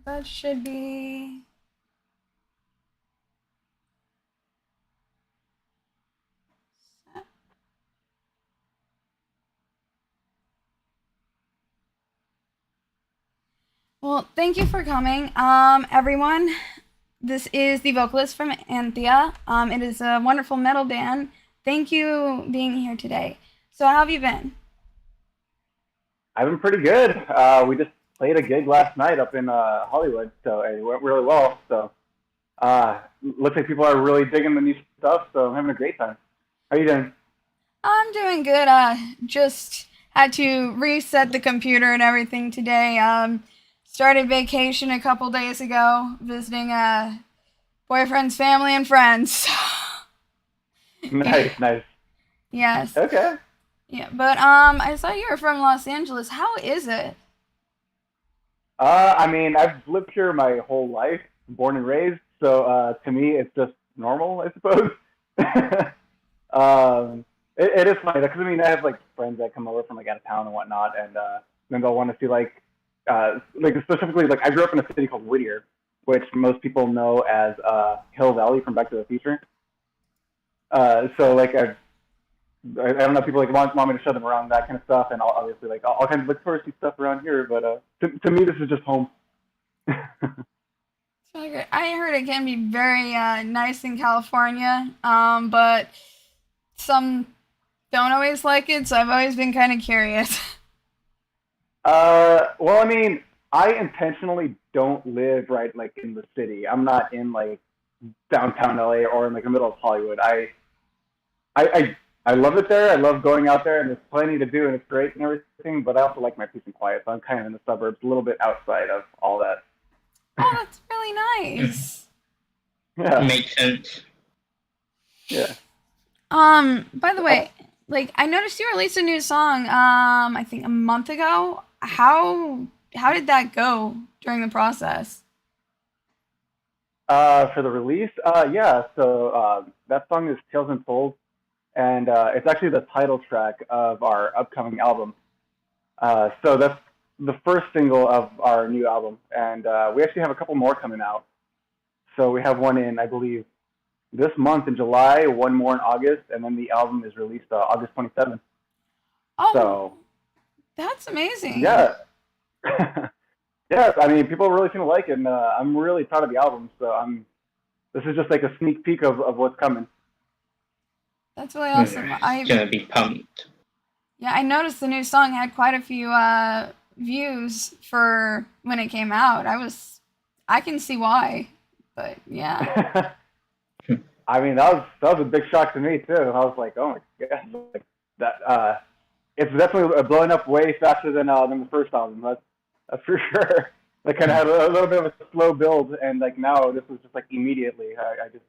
That should be. Well, thank you for coming, everyone. This is the vocalist from Anthea. It is a wonderful metal band. Thank you being here today. So, how have you been? I've been pretty good. We just played a gig last night up in Hollywood, so it went really well. So looks like people are really digging the new stuff. So I'm having a great time. How you doing? I'm doing good. Just had to reset the computer and everything today. Started vacation a couple days ago, visiting boyfriend's family and friends. Nice, nice. Yes. Okay. Yeah, but I saw you were from Los Angeles. How is it? I mean, I've lived here my whole life, born and raised. So to me, it's just normal, I suppose. It is funny because I mean, I have like friends that come over from like out of town and whatnot, and then they'll want to see like specifically like I grew up in a city called Whittier, which most people know as Hill Valley from Back to the Future. So like I don't know, people like want me to show them around that kind of stuff, and obviously like all kinds of like touristy stuff around here. But to me, this is just home. So I heard it can be very nice in California, but some don't always like it, so I've always been kind of curious. Well, I mean, I intentionally don't live right like in the city. I'm not in like downtown LA or in like the middle of Hollywood. I, I, I love it there. I love going out there, and there's plenty to do, and it's great and everything. But I also like my peace and quiet, so I'm kind of in the suburbs, a little bit outside of all that. Oh, that's really nice. Yeah, Makes sense. yeah. By the Oh, way, like I noticed you released a new song, I think a month ago. How did that go during the process? for the release, yeah. So that song is "Tales Untold," and it's actually the title track of our upcoming album. So that's the first single of our new album, and we actually have a couple more coming out. So we have one in, I believe, this month in July, one more in August, and then the album is released August 27th. Oh, So that's amazing. yeah, yeah. I mean, people really seem to like it, and I'm really proud of the album. So I'm. This is just like a sneak peek of what's coming. That's really awesome. It's gonna be pumped. Yeah, I noticed the new song had quite a few views for when it came out. I can see why, but yeah. I mean, that was a big shock to me too. I was like, oh my god, like that. It's definitely blowing up way faster than the first album. That's for sure. Like kind of had a little bit of a slow build, and like now this was just like immediately. I just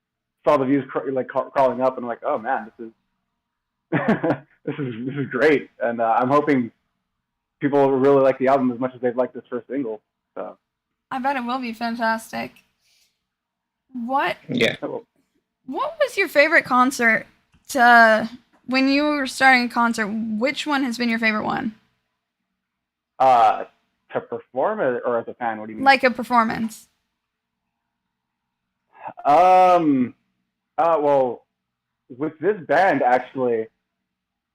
saw the views crawling up, and I'm like, oh man, this is this is great, and I'm hoping people really like the album as much as they've liked this first single. So, I bet it will be fantastic. What Yeah. what was your favorite concert to when you were starting a concert? Which one has been your favorite one? uh, to perform or as a fan, what do you mean? Like a performance. Um, well, with this band actually,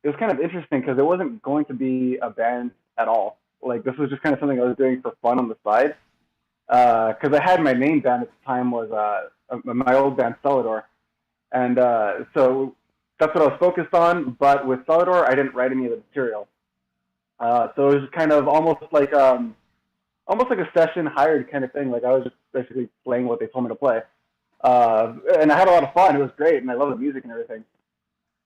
it was kind of interesting because it wasn't going to be a band at all. Like this was just kind of something I was doing for fun on the side. Because I had my main band at the time was my old band Celador, and so that's what I was focused on. But with Celador, I didn't write any of the material, so it was kind of almost like a session hired kind of thing. Like I was just basically playing what they told me to play, and I had a lot of fun. It was great, and I love the music and everything.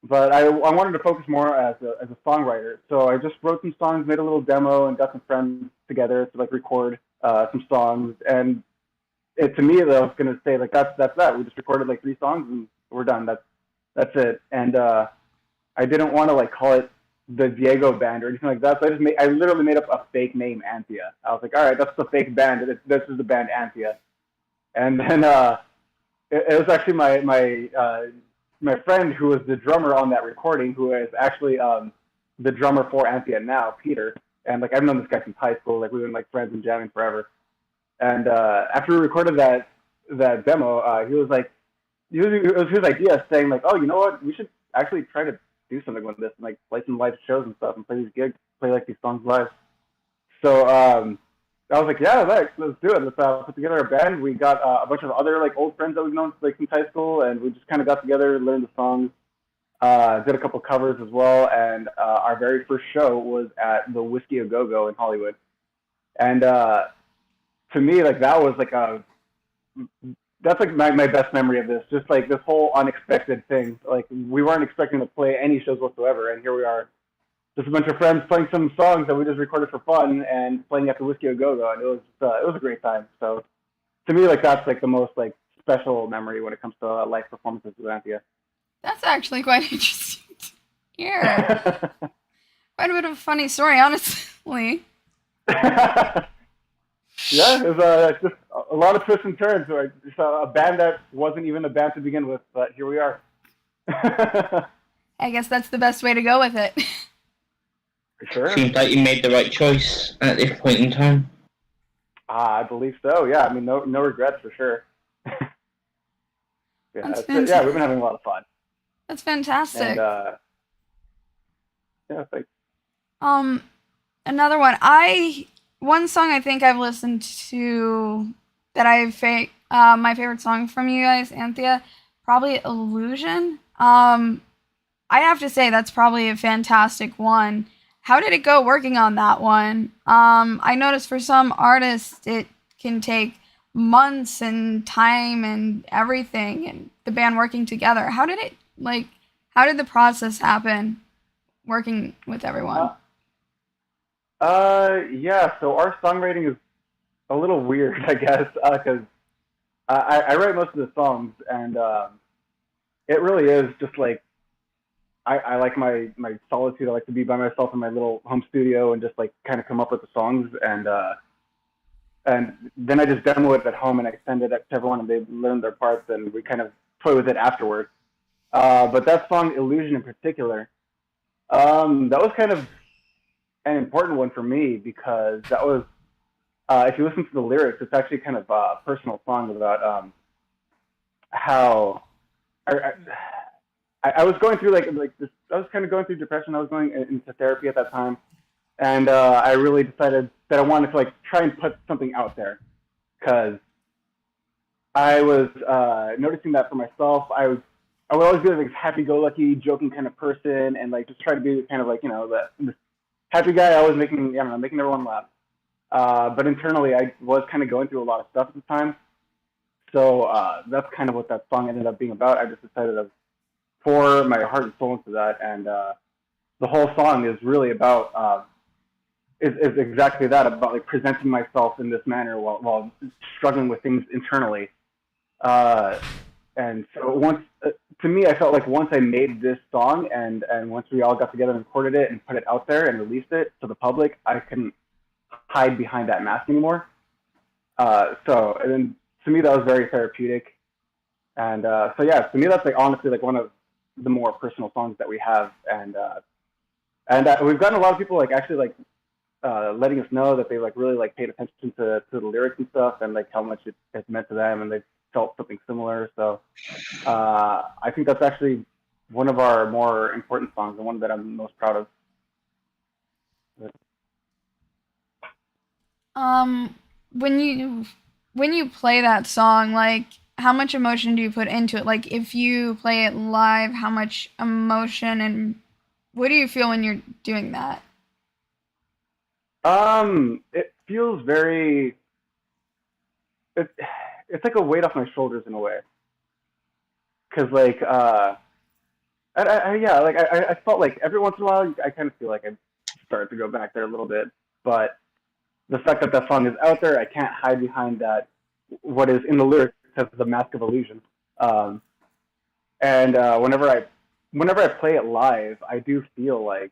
But I wanted to focus more as a songwriter. So I just wrote some songs, made a little demo, and got some friends together to like record some songs. And to me, though, I was gonna say like that's that. We just recorded like three songs and we're done. That's it. And I didn't want to like call it the Diego Band or anything like that. So I literally made up a fake name, Anthea. I was like, all right, that's the fake band. This is the band Anthea. And then it was actually my friend who was the drummer on that recording, who is actually the drummer for Anthea now, Peter. And like I've known this guy since high school. Like we've been like friends and jamming forever. And after we recorded that demo, he was like, it was his idea, saying like, oh, you know what, we should actually try to do something with this, and like play some live shows and stuff, and play these gigs, play like these songs live. So I was like, yeah, let's do it. Let's put together a band. We got a bunch of other like old friends that we've known like since high school, and we just kind of got together, learned the songs, did a couple covers as well, and our very first show was at the Whiskey A Go Go in Hollywood. And to me, like that was like a that's like my best memory of this. Just like this whole unexpected thing. Like we weren't expecting to play any shows whatsoever, and here we are, just a bunch of friends playing some songs that we just recorded for fun and playing at the Whiskey A Go Go, and it was a great time. So to me, like that's like the most like special memory when it comes to live performances with Anthea. That's actually quite interesting to hear. Quite a bit of a funny story, honestly. Yeah, it was just a lot of twists and turns. Like, just a band that wasn't even a band to begin with, but here we are. I guess that's the best way to go with it. For sure. Seems like you made the right choice at this point in time. I believe so. Yeah, I mean, no regrets for sure. Yeah, we've been having a lot of fun. That's fantastic. And yeah, thanks. Another one song I think I've listened to that my favorite song from you guys, Anthea, probably Illusion. I have to say that's probably a fantastic one. How did it go working on that one? I noticed for some artists it can take months and time and everything, and the band working together. How did the process happen working with everyone? Yeah, so our songwriting is a little weird, I guess, because I write most of the songs, and it really is just like I like my solitude. I like to be by myself in my little home studio and just like kind of come up with the songs, and then I just demo it at home and I send it to everyone, and they learn their parts, and we kind of toy with it afterwards. But that song, Illusion in particular, that was kind of an important one for me because that was, if you listen to the lyrics, it's actually kind of a personal song about how I was going through like this. I was kind of going through depression. I was going into therapy at that time, and I really decided that I wanted to like try and put something out there because I was noticing that for myself. I would always be like this happy-go-lucky, joking kind of person, and like just try to be kind of like the happy guy, always making everyone laugh. But internally, I was kind of going through a lot of stuff at the time. So that's kind of what that song ended up being about. I just decided to pour my heart and soul into that, and the whole song is really about is exactly that, about like presenting myself in this manner while struggling with things internally. And so once, to me, I felt like once I made this song and once we all got together and recorded it and put it out there and released it to the public, I couldn't hide behind that mask anymore. So, and then to me, that was very therapeutic. And so, yeah, to me, that's like honestly like one of the more personal songs that we have. And we've gotten a lot of people like actually like letting us know that they like really like paid attention to the lyrics and stuff, and like how much it meant to them, and they felt something similar. So I think that's actually one of our more important songs and one that I'm most proud of. When you play that song, like how much emotion do you put into it? Like if you play it live, how much emotion and what do you feel when you're doing that? It feels very it's like a weight off my shoulders in a way. Cause like, I felt like every once in a while, I kind of feel like I start to go back there a little bit, but the fact that that song is out there, I can't hide behind that, what is in the lyrics as the mask of illusion. And whenever I play it live, I do feel like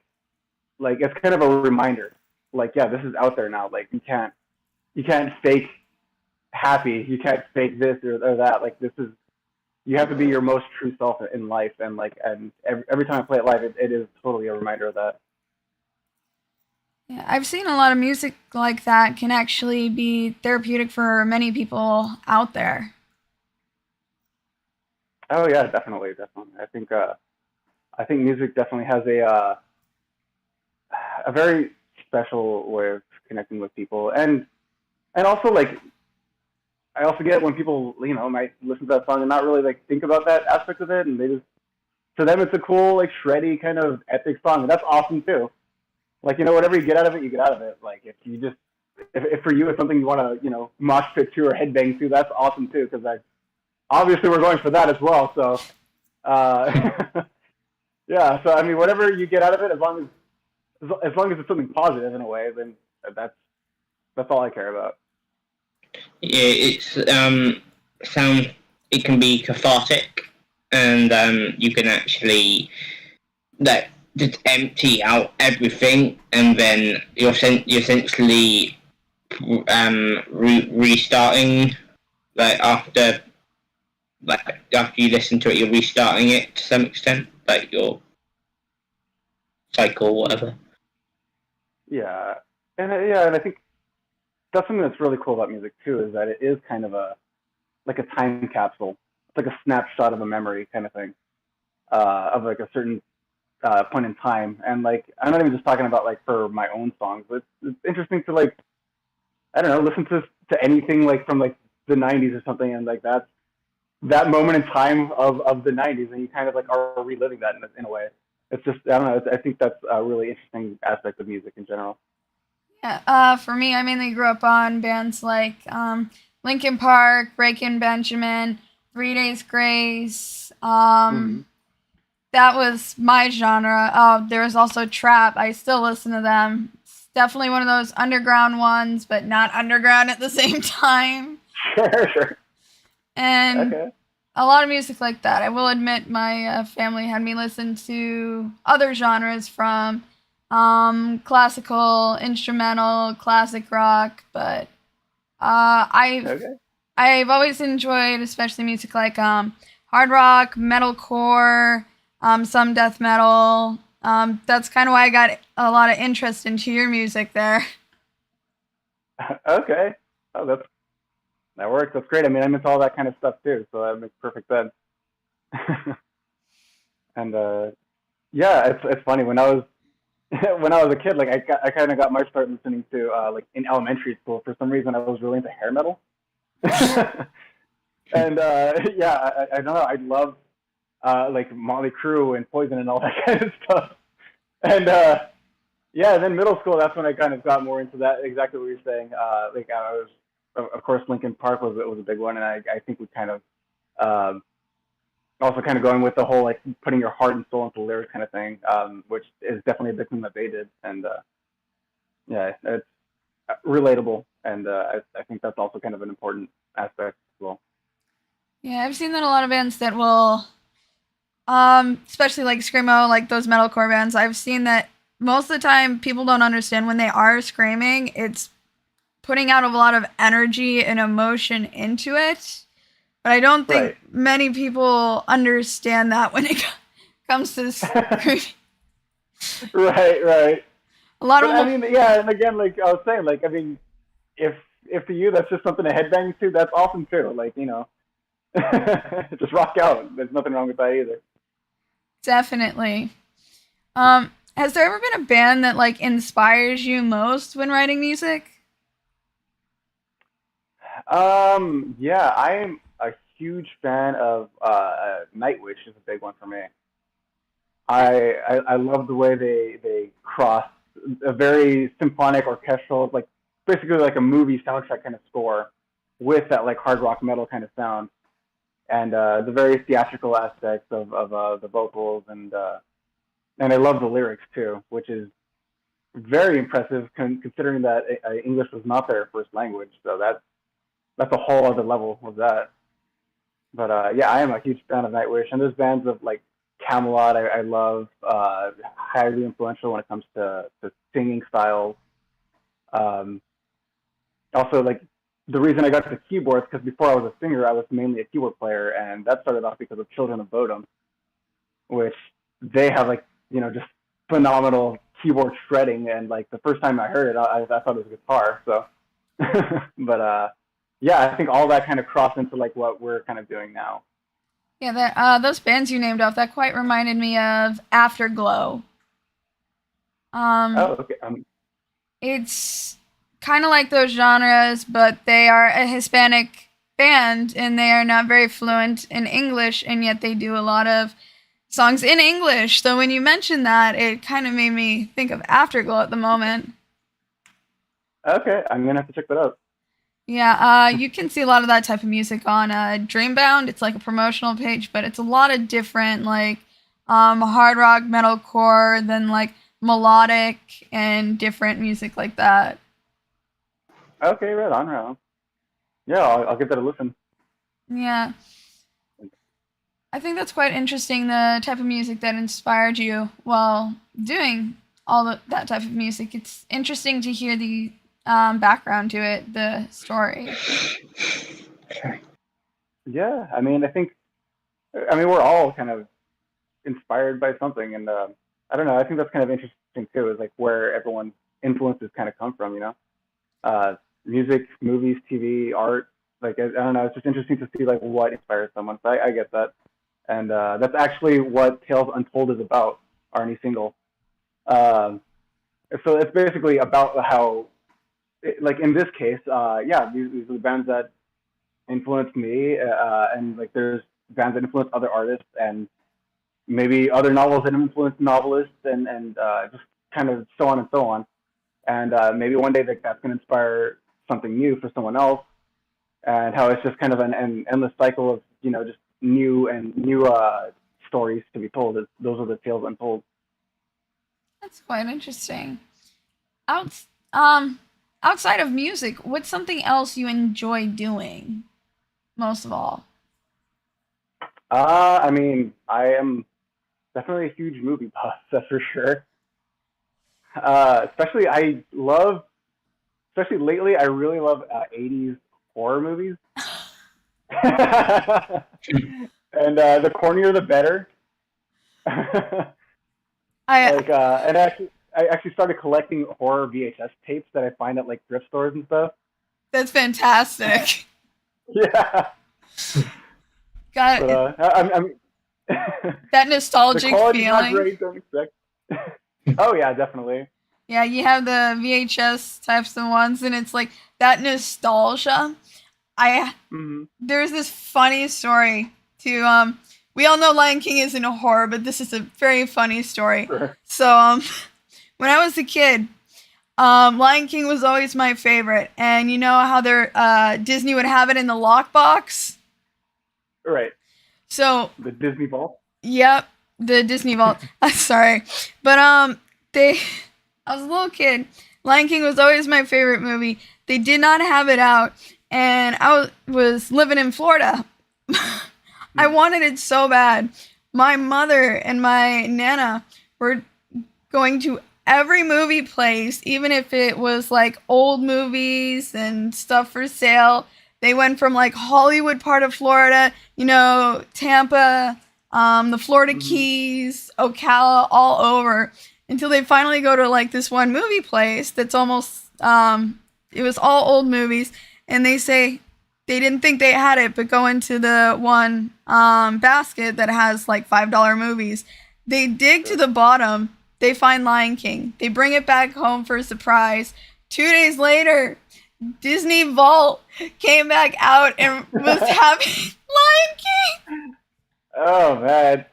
it's kind of a reminder, like, yeah, this is out there now. Like you can't fake happy. You can't fake this or that. Like this is, you have to be your most true self in life. And like, and every time I play it live, it is totally a reminder of that. Yeah, I've seen a lot of music like that can actually be therapeutic for many people out there. Oh yeah, definitely, definitely. I think music definitely has a very special way of connecting with people, and also like I also get when people might listen to that song and not really like think about that aspect of it, and they just to them it's a cool like shreddy kind of epic song, and that's awesome too. Like whatever you get out of it, you get out of it. Like if for you it's something you want to mosh pit to or headbang to, that's awesome too. Because I obviously we're going for that as well. So yeah, so I mean whatever you get out of it, as long as it's something positive in a way, then that's that's all I care about. Yeah, it's sound. It can be cathartic, and you can actually like just empty out everything, and then you're essentially restarting like after you listen to it, you're restarting it to some extent, like your cycle, whatever. Yeah, and I think that's something that's really cool about music too, is that it is kind of a like a time capsule. It's like a snapshot of a memory kind of thing, of like a certain point in time. And like I'm not even just talking about like for my own songs, but it's interesting to like I don't know listen to anything like from like the '90s or something, and like that moment in time of the '90s, and you kind of like are reliving that in a way. It's just I don't know. I think that's a really interesting aspect of music in general. Yeah, for me, I mainly grew up on bands like Linkin Park, Breaking Benjamin, 3 Days Grace. Mm-hmm. That was my genre. There was also trap. I still listen to them. It's definitely one of those underground ones, but not underground at the same time. Sure, sure. And Okay. a lot of music like that. I will admit my family had me listen to other genres from classical, instrumental, classic rock, but Okay. I've always enjoyed, especially music like hard rock, metalcore, some death metal. That's kind of why I got a lot of interest into your music there. Okay. Oh, that works. That's great. I mean, I'm into all that kind of stuff too, so that makes perfect sense. And yeah, it's funny when I was when I was a kid, like I kind of got my start listening to like in elementary school. For some reason, I was really into hair metal, and yeah, I don't know. I love like Motley Crue and Poison and all that kind of stuff. And yeah, and then middle school, that's when I kind of got more into that. Exactly what you're saying. Like I was, of course, Lincoln Park was a big one, and I think we kind of um, also kind of going with the whole like putting your heart and soul into the lyrics kind of thing, which is definitely a big thing that they did, and yeah, it's relatable, and I think that's also kind of an important aspect as well. Yeah, I've seen that a lot of bands that will, especially like screamo, like those metalcore bands. I've seen that most of the time people don't understand when they are screaming. It's putting out a lot of energy and emotion into it. But I don't think Right. many people understand that when it comes to screaming. Right, right. A lot of But I them, mean, yeah, and again, like I was saying, like I mean, if if to you that's just something to headbang to, that's awesome too. Like just rock out. There's nothing wrong with that either. definitely. Has there ever been a band that like inspires you most when writing music? Yeah, I'm a huge fan of Nightwish is a big one for me. I love the way they cross a very symphonic orchestral, like basically like a movie soundtrack kind of score with that like hard rock metal kind of sound, and the very theatrical aspects of the vocals, and I love the lyrics too, which is very impressive considering that English was not their first language. So that's a whole other level of that. But yeah, I am a huge fan of Nightwish, and there's bands of like Camelot. I love highly influential when it comes to singing styles. Um, Also, like the reason I got to keyboards because before I was a singer, I was mainly a keyboard player, and that started off because of Children of Bodom, which they have like just phenomenal keyboard shredding, and like the first time I heard it, I thought it was a guitar. So, but yeah, I think all that kind of crossed into like what we're kind of doing now. Yeah, those bands you named off, that quite reminded me of Afterglow. Oh, okay. It's kind of like those genres, but they are a Hispanic band and they are not very fluent in English, and yet they do a lot of songs in English. So when you mentioned that, it kind of made me think of Afterglow at the moment. Okay, I'm gonna have to check that out. Yeah, you can see a lot of that type of music on Dreambound. It's like a promotional page, but it's a lot of different like hard rock, metalcore, then like melodic and different music like that. Okay, right on, right on. Yeah, I'll give that a listen. Yeah, I think that's quite interesting. The type of music that inspired you while doing that type of music. It's interesting to hear the background to it, the story. Okay. Yeah, I mean, we're all kind of inspired by something, and I don't know. I think that's kind of interesting too, is like where everyone's influences kind of come from. Uh, music, movies, TV, art. Like I don't know. It's just interesting to see like what inspires someone. So I get that, and that's actually what Tales Untold is about. Our new single. Um, so it's basically about how, like in this case, yeah, these are the bands that influenced me, and like there's bands that influence other artists, and maybe other novels that influence novelists, and just kind of so on and so on. And maybe one day that's going to inspire something new for someone else, and how it's just kind of an endless cycle of just new stories to be told. Those are the tales untold. That's quite interesting. Out, um, Outside of music, what's something else you enjoy doing most of all? I mean, I am definitely a huge movie buff, that's for sure. Especially especially lately, I really love 80s horror movies. And the cornier the better. I And I actually started collecting horror VHS tapes that I find at like thrift stores and stuff. That's fantastic. Yeah, Got but that the nostalgic quality's not feeling. great. Don't expect. Oh yeah, definitely. Yeah, you have the VHS types of ones, and it's like that nostalgia. I Hmm. There's this funny story to we all know Lion King isn't a horror, but this is a very funny story. Sure. So when I was a kid, Lion King was always my favorite, and you know how Disney would have it in the lockbox. Right. So The Disney Vault. yep, the Disney Vault. Sorry, but they. I was a little kid. Lion King was always my favorite movie. They did not have it out, and I was living in Florida. I wanted it so bad. My mother and my nana were going to every movie place, even if it was like old movies and stuff for sale. They went from like Hollywood part of Florida, Tampa, the Florida Hmm. Keys, Ocala, all over, until they finally go to like this one movie place that's almost it was all old movies, and they say they didn't think they had it, but go into the one basket that has like $5 movies. They dig to the bottom, they find Lion King. They bring it back home for a surprise. 2 days later, Disney Vault came back out and was having Lion King. Oh man.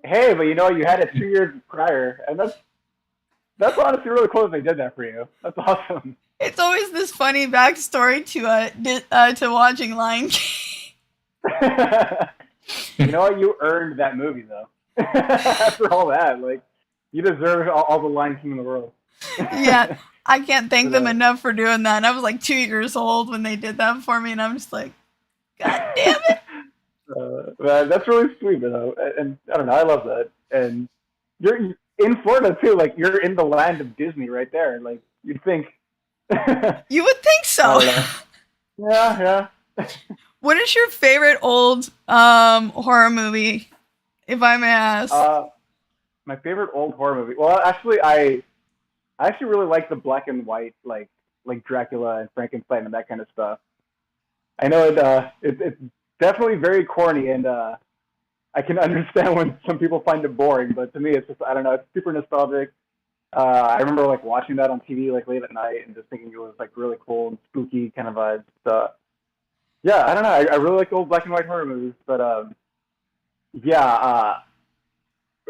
Hey, but you had it 2 years prior, and that's honestly really cool that they did that for you. That's awesome. It's always this funny backstory to watching Lion King. You know what? You earned that movie though. After all that, like you deserve all the Lion King in the world. Yeah, I can't thank But, them enough for doing that. And I was like 2 years old when they did that for me, and I'm just like, God damn it. that's really sweet, though, and I don't know, I love that. And you're in Florida too, like you're in the land of Disney right there. Like you'd think. I You would think so. don't know. Yeah, yeah. What is your favorite old horror movie, if I may ask? My favorite old horror movie. Well, actually, I I actually really like the black and white, like Dracula and Frankenstein and that kind of stuff. I know it's definitely very corny, and I can understand when some people find it boring, but to me, it's just I don't know, it's super nostalgic. I remember like watching that on TV like late at night and just thinking it was like really cool and spooky kind of vibes. Yeah, I don't know. I really like old black and white horror movies, but yeah,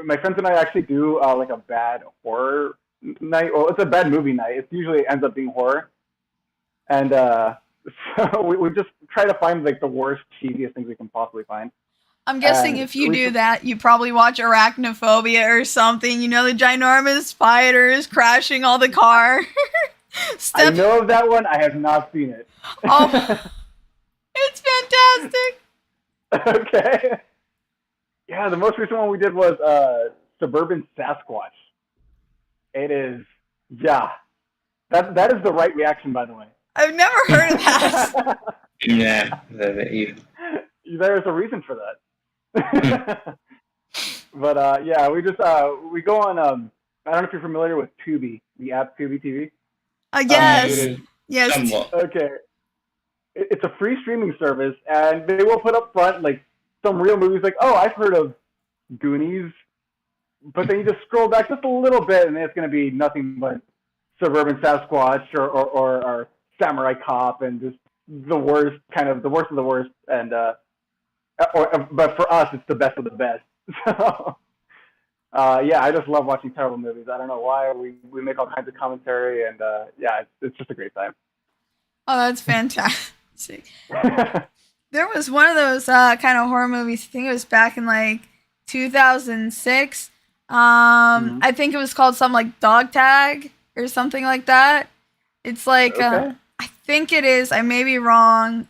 my friends and I actually do like a bad horror night. Well, it's a bad movie night. It usually ends up being horror, and so we just try to find like the worst, cheesiest things we can possibly find. I'm guessing if you do that, you probably watch Arachnophobia or something. You know, the ginormous spiders crashing all the car. I know of that one. I have not seen it. Oh, it's fantastic. Okay. Yeah, the most recent one we did was Suburban Sasquatch. It is, yeah. That is the right reaction, by the way. I've never heard of that. Yeah, there's a reason for that. But yeah, we go on. I don't know if you're familiar with Tubi, the app Tubi TV. Yes, yes. Somewhat. Okay, it's a free streaming service, and they will put up front like some real movies. Like, oh, I've heard of Goonies, but then you just scroll back just a little bit, and it's going to be nothing but Suburban Sasquatch or Samurai Cop, and just the worst of the worst, and but for us, it's the best of the best. So, yeah, I just love watching terrible movies. I don't know why. We make all kinds of commentary, and yeah, it's just a great time. Oh, that's fantastic. There was one of those kind of horror movies. I think it was back in like 2006. I think it was called something like Dog Tag or something like that. It's like okay. I think it is. I may be wrong.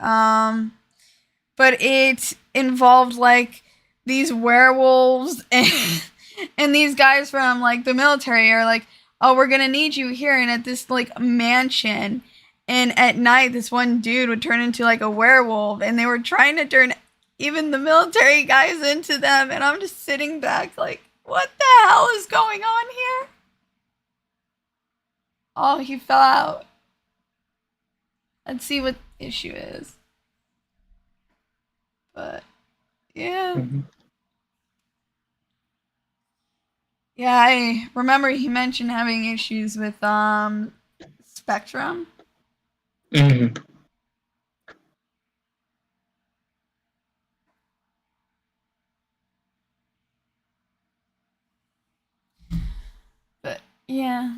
But it involved like these werewolves and these guys from like the military are like, oh, we're gonna need you here and at this like mansion. And at night, this one dude would turn into like a werewolf, and they were trying to turn even the military guys into them. And I'm just sitting back like, what the hell is going on here? Oh, he fell out. Let's see what the issue is. But yeah. Yeah, I remember he mentioned having issues with Spectrum. But yeah.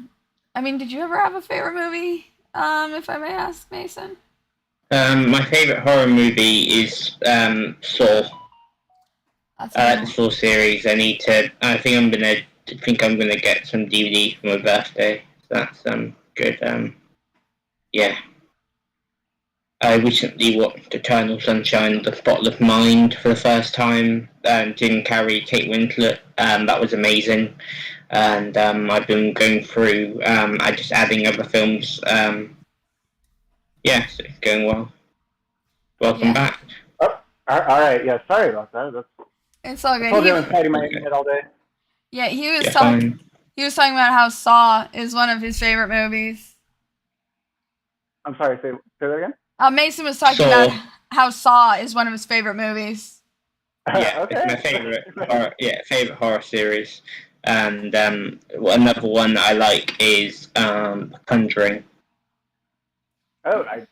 I mean, did you ever have a favorite movie? If I may ask, Mason? My favorite horror movie is Saw. I like the Saw series. I think I'm gonna get some DVD for my birthday. So that's good. Yeah. I recently watched Eternal Sunshine of the Spotless Mind for the first time. Jim Carrey, Kate Winslet. That was amazing. And I've been going through just adding other films. Yeah, so going well. Welcome back. Oh, all right. Yeah, sorry about that. It's all good. I was patting my head all day. Yeah, he was talking about how Saw is one of his favorite movies. I'm sorry. Say that again. Mason was talking about how Saw is one of his favorite movies. Yeah, okay. It's my favorite horror series. And another one I like is Conjuring. Oh, I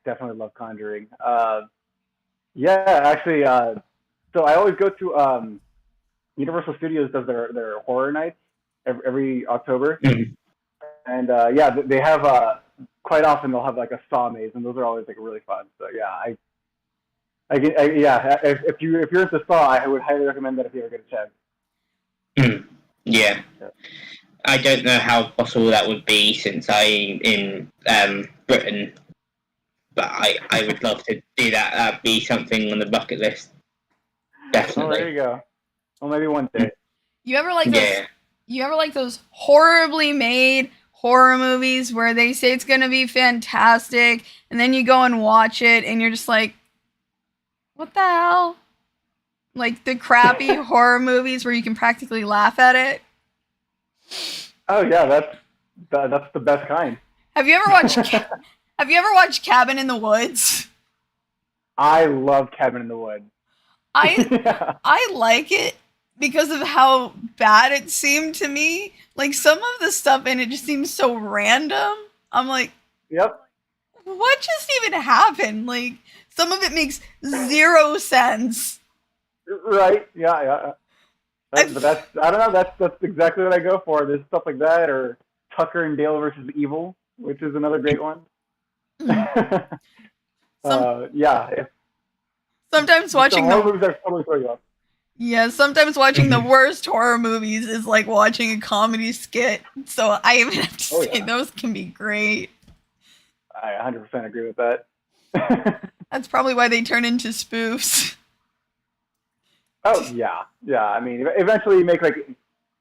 definitely love Conjuring. Yeah, actually, so I always go to Universal Studios does their horror nights every October, and yeah, they have quite often they'll have like a Saw maze, and those are always like really fun. So yeah, if you're into Saw, I would highly recommend that if you ever get a chance. Yeah. I don't know how possible that would be since I'm in Britain, but I would love to do that. That'd be something on the bucket list. Definitely. Oh, there you go. Well, maybe one day. You ever like those? You ever like those horribly made horror movies where they say it's gonna be fantastic, and then you go and watch it, and you're just like, what the hell? Like the crappy horror movies where you can practically laugh at it. Oh yeah, That's the best kind. Have you ever watched Have you ever watched Cabin in the Woods? I love Cabin in the Woods. I Yeah. I like it because of how bad it seemed to me. Like some of the stuff in it just seems so random. I'm like, Yep. what just even happened? Like some of it makes zero sense. Right. Yeah. But that's I don't know. That's exactly what I go for. There's stuff like that, or Tucker and Dale versus Evil, which is another great one. Yeah. Sometimes The watching horror movies are totally throw you off. Yeah, sometimes watching the worst horror movies is like watching a comedy skit. So I even have to say those can be great. I 100% agree with that. That's probably why they turn into spoofs. Oh yeah. I mean, eventually you make like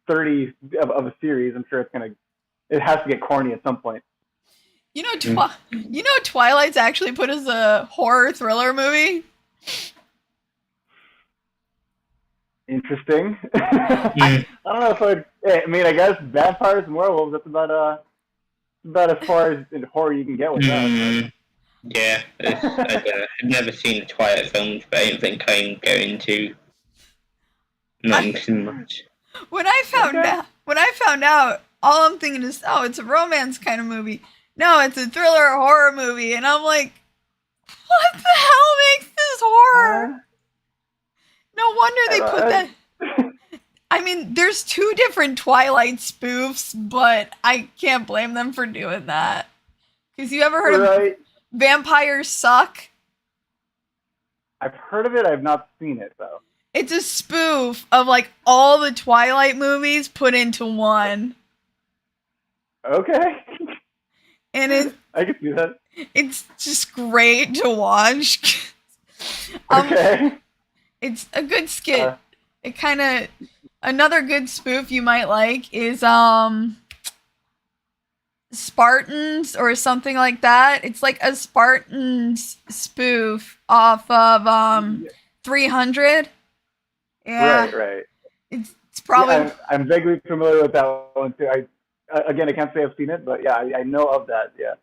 30 of a series. I'm sure it has to get corny at some point. You know, Twilight's actually put as a horror thriller movie. Interesting. I don't know if I guess vampires and werewolves. That's about as far as in horror you can get with that. Yeah, I've never seen the Twilight films, but I don't think I'm going to. Not much. When I found out, all I'm thinking is, oh, it's a romance kind of movie. No, it's a thriller horror movie, and I'm like, what the hell makes this horror? No wonder they put that. I mean, there's 2 different Twilight spoofs, but I can't blame them for doing that. Because you ever heard of Vampires Suck? I've heard of it. I've not seen it though. It's a spoof of like all the Twilight movies put into one. Okay. And I can see that. It's just great to watch. Okay. It's a good skit. It kind of another good spoof you might like is Spartans or something like that. It's like a Spartans spoof off of 300. Yeah. Right. It's probably. Yeah, I'm vaguely familiar with that one too. I can't say I've seen it, but yeah, I know of that. Yeah.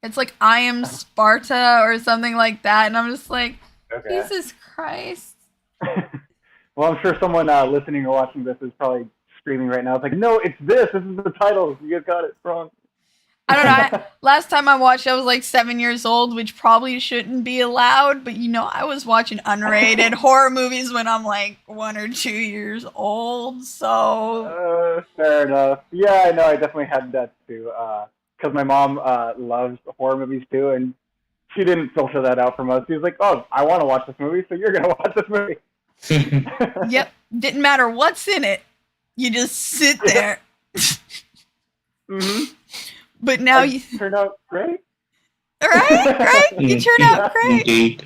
It's like I Am Sparta or something like that, and I'm just like, okay. Jesus Christ. Well, I'm sure someone listening or watching this is probably screaming right now. It's like, no, it's this. This is the title. You guys got it wrong. I don't know. Last time I watched, I was like 7 years old, which probably shouldn't be allowed. But, I was watching unrated horror movies when I'm like 1 or 2 years old. So. Fair enough. Yeah, I know. I definitely had that too. Because my mom loves horror movies too. And she didn't filter that out from us. She was like, oh, I want to watch this movie. So you're going to watch this movie. Yep. Didn't matter what's in it. You just sit there. Mm-hmm. But now you turned out great. Right? You turned out great. Indeed.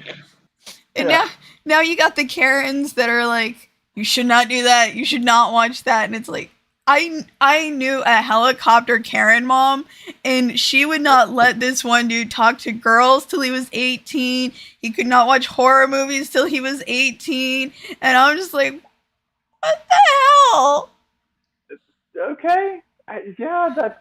And now you got the Karens that are like, you should not do that. You should not watch that. And it's like, I knew a helicopter Karen mom, and she would not let this one dude talk to girls till he was 18. He could not watch horror movies till he was 18. And I'm just like, what the hell? Okay. That's...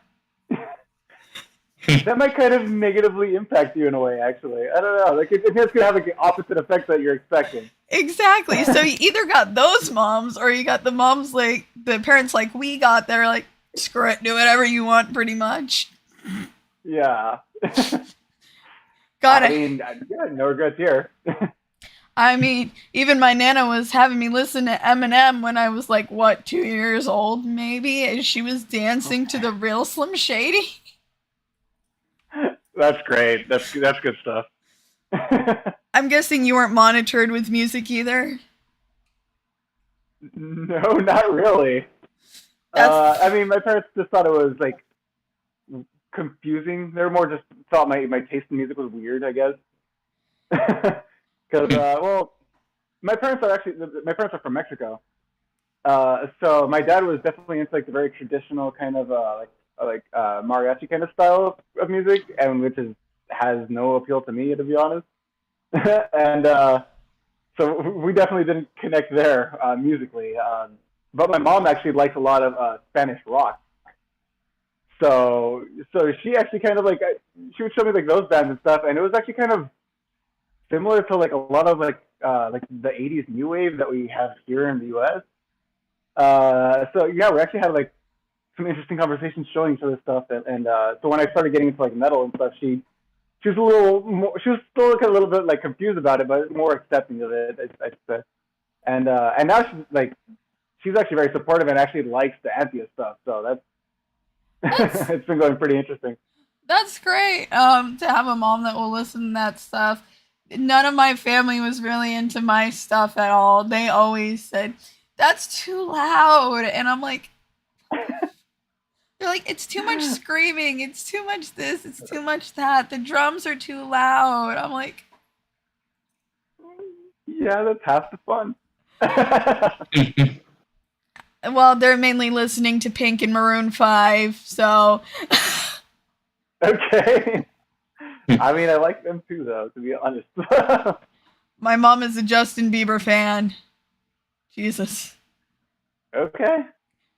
that might kind of negatively impact you in a way, actually. I don't know. Like, it's going to have like the opposite effect that you're expecting. Exactly. So you either got those moms, or you got the moms like, the parents like we got, they're like, screw it, do whatever you want, pretty much. Yeah. Got it. I mean, no regrets here. I mean, even my Nana was having me listen to Eminem when I was like, 2 years old, maybe? And she was dancing to the real Slim Shady. That's great. That's good stuff. I'm guessing you weren't monitored with music either? No, not really. I mean, my parents just thought it was, like, confusing. They were more just thought my taste in music was weird, I guess. Because, my parents are from Mexico. So my dad was definitely into, like, the very traditional kind of, mariachi kind of style of music, and which has no appeal to me, to be honest. And so we definitely didn't connect there musically. But my mom actually likes a lot of Spanish rock. So she actually kind of like she would show me like those bands and stuff, and it was actually kind of similar to like a lot of like the '80s new wave that we have here in the U.S. So yeah, we actually had like some interesting conversations showing each other stuff, and so when I started getting into like metal and stuff, she was a little more, she was still like a little bit like confused about it, but more accepting of it, I'd say. And now she's actually very supportive and actually likes the Anthea stuff. So That's it's been going pretty interesting. that's great. To have a mom that will listen to that stuff. None of my family was really into my stuff at all. They always said, "That's too loud," and I'm like, they're like, "It's too much screaming. It's too much this. It's too much that. The drums are too loud." I'm like, Yeah, that's half the fun. well, they're mainly listening to Pink and Maroon 5, so Okay. I mean, I like them too, though, to be honest. my mom is a Justin Bieber fan. Jesus. Okay.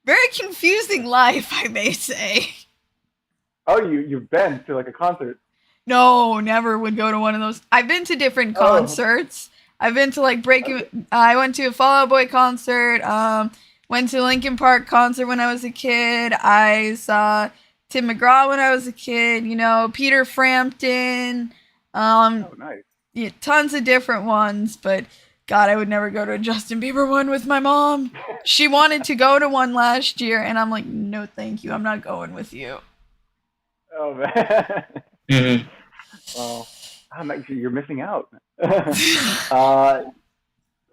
Very confusing life, I may say. Oh, you've been to like a concert. No, never would go to one of those. I've been to different Oh, concerts. I've been to like okay. Breaking. I went to a Fall Out Boy concert. Went to Linkin Park concert when I was a kid. I saw Tim McGraw when I was a kid. You know, Peter Frampton. Um, Oh, nice. yeah, tons of different ones. But God, I would never go to a Justin Bieber one with my mom. She wanted to go to one last year, and I'm like, no, thank you. I'm not going with you. Oh man. Mhm. Well, you're missing out. uh,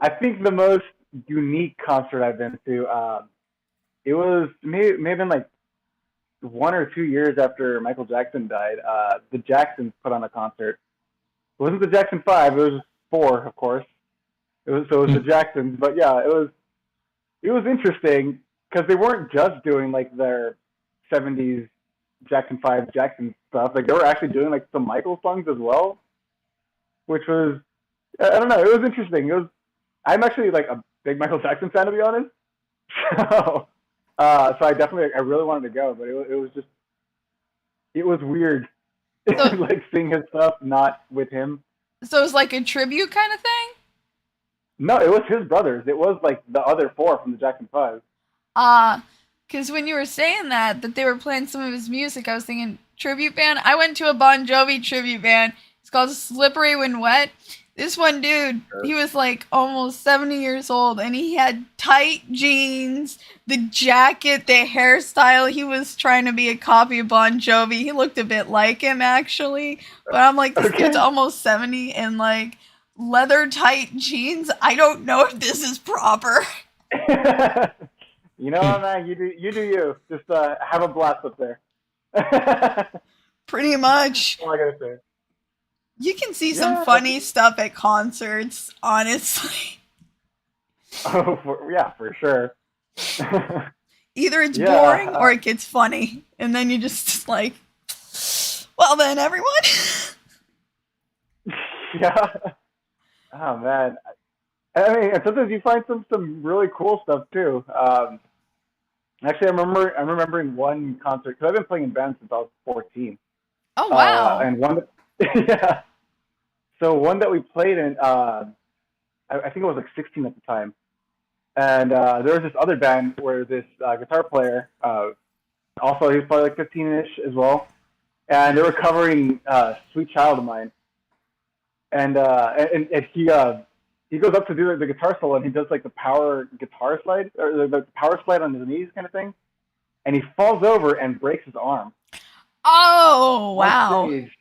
I think the most unique concert I've been to, it was may have been like 1 or 2 years after Michael Jackson died. The Jacksons put on a concert. It wasn't the Jackson Five. It was four, of course. It was the Jacksons, but yeah, it was interesting because they weren't just doing like their '70s Jackson Five Jackson stuff. Like they were actually doing like some Michael songs as well, which was I don't know. It was interesting. It was. I'm actually like a big Michael Jackson fan to be honest. So, so I really wanted to go, but it was just it was weird, So, like seeing his stuff not with him. so it was like a tribute kind of thing. No, it was his brothers. It was like the other four from the Jackson Five. Uh, because when you were saying that they were playing some of his music, I was thinking tribute band. I went to a Bon Jovi tribute band. It's called Slippery When Wet. This one dude, Sure. he was like almost 70 years old and he had tight jeans, the jacket, the hairstyle. He was trying to be a copy of Bon Jovi. He looked a bit like him actually. But I'm like, this dude's Okay. almost 70 and like leather tight jeans. I don't know if this is proper. You know what, man? You do you. Just have a blast up there. That's Pretty much. all I gotta say. You can see some Yeah. funny stuff at concerts, honestly. Oh, yeah, for sure. Either it's Yeah. boring or it gets funny. And then you just like, well then, everyone. Yeah. Oh man. I mean, and sometimes you find some really cool stuff too. Actually, I'm remembering one concert because I've been playing in bands since I was 14. Oh, wow. And one, yeah. So one that we played in, I think I was like 16 at the time, and there was this other band where this guitar player, also he was probably like 15ish as well, and they were covering "Sweet Child of Mine," and he goes up to do the guitar solo, and he does like the power guitar slide or the power slide on his knees kind of thing, and he falls over and breaks his arm Oh, on wow. stage.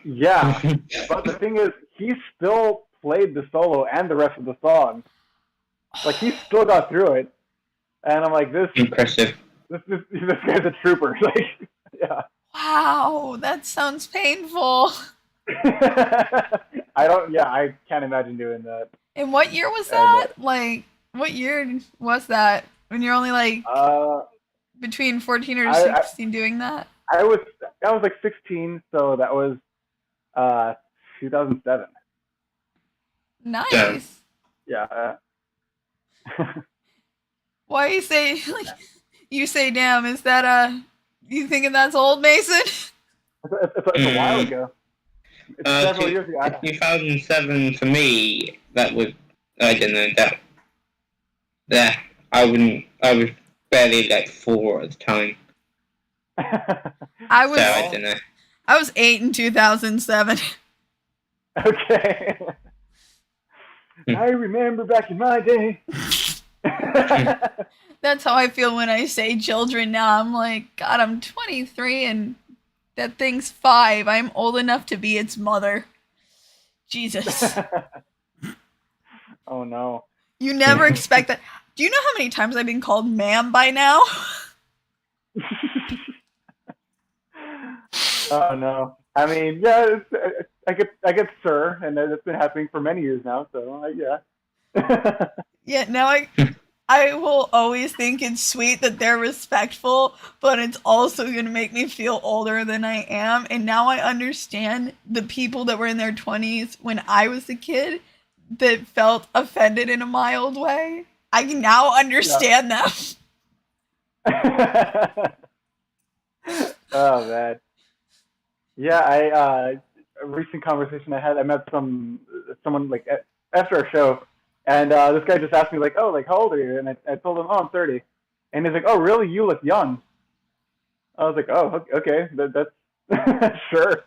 Yeah, but the thing is, he still played the solo and the rest of the song. Like he still got through it, and I'm like, Impressive. this guy's a trooper. Like, yeah. Wow, that sounds painful. I don't. Yeah, I can't imagine doing that. And what year was And that? Like, what year was that? When you're only like between 14 or I 16 doing that? I was like 16, so that was 2007. Damn. Nice. Yeah. Why you say like you say damn, is that You thinking that's old, Mason? It's a while ago. It's several years ago. 2007 for me. That was, I don't know, that I was barely like 4 at the time. I don't know. I was 8 in 2007. Okay. I remember back in my day. That's how I feel when I say children now. I'm like, God, I'm 23 and that thing's 5. I'm old enough to be its mother. Jesus. Oh, no. You never expect that. Do you know how many times I've been called ma'am by now? Oh, no. I mean, yeah, I get sir, and that's been happening for many years now, so yeah. Yeah, now I will always think it's sweet that they're respectful, but it's also going to make me feel older than I am. And now I understand the people that were in their 20s when I was a kid that felt offended in a mild way. I can now understand them. Oh, man. Yeah, a recent conversation I met someone like after our show, and this guy just asked me like, oh, like how old are you? And I told him, oh, I'm 30, and he's like, oh, really? You look young. I was like, oh, okay, that's sure.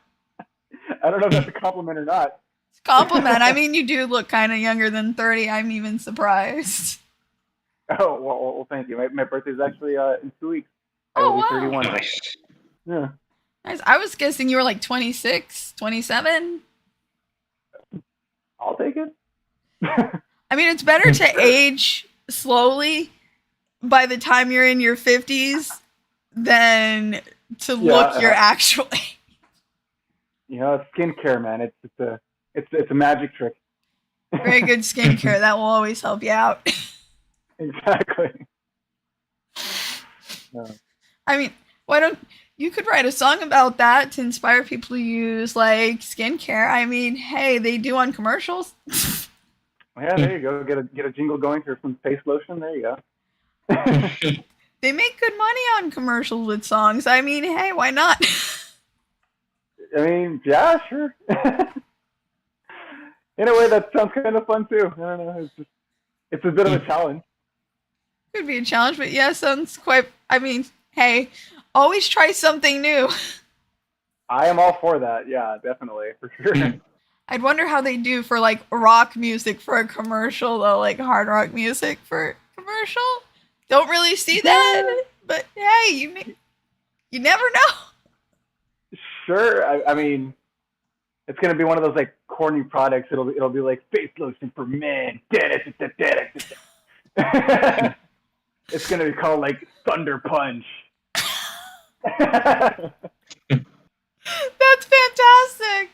I don't know if that's a compliment or not. It's a compliment. I mean, you do look kind of younger than 30. I'm even surprised. Oh, well, thank you. My birthday's actually in 2 weeks. I Oh, will be wow. 31. Nice. Yeah. Nice. I was guessing you were like 26, 27. I'll take it. I mean, it's better to age slowly by the time you're in your 50s than to look your actual age. You know, it's skincare, man. It's a magic trick. Very good skincare. That will always help you out. Exactly. No. I mean, why don't you could write a song about that to inspire people to use like skincare. I mean, hey, they do on commercials. Yeah, there you go. Get a jingle going for some face lotion. There you go. They make good money on commercials with songs. I mean, hey, why not? I mean, yeah, sure. In a way, that sounds kind of fun too. I don't know. It's a bit of a challenge. Could be a challenge, but yeah, sounds quite. I mean, hey, always try something new. I am all for that. Yeah, definitely, for sure. I'd wonder how they do for like rock music for a commercial though, like hard rock music for a commercial. Don't really see that, but hey, you never know. Sure. I mean, it's gonna be one of those like corny products. It'll be like face lotion for men. It's gonna be called like Thunder Punch. That's fantastic.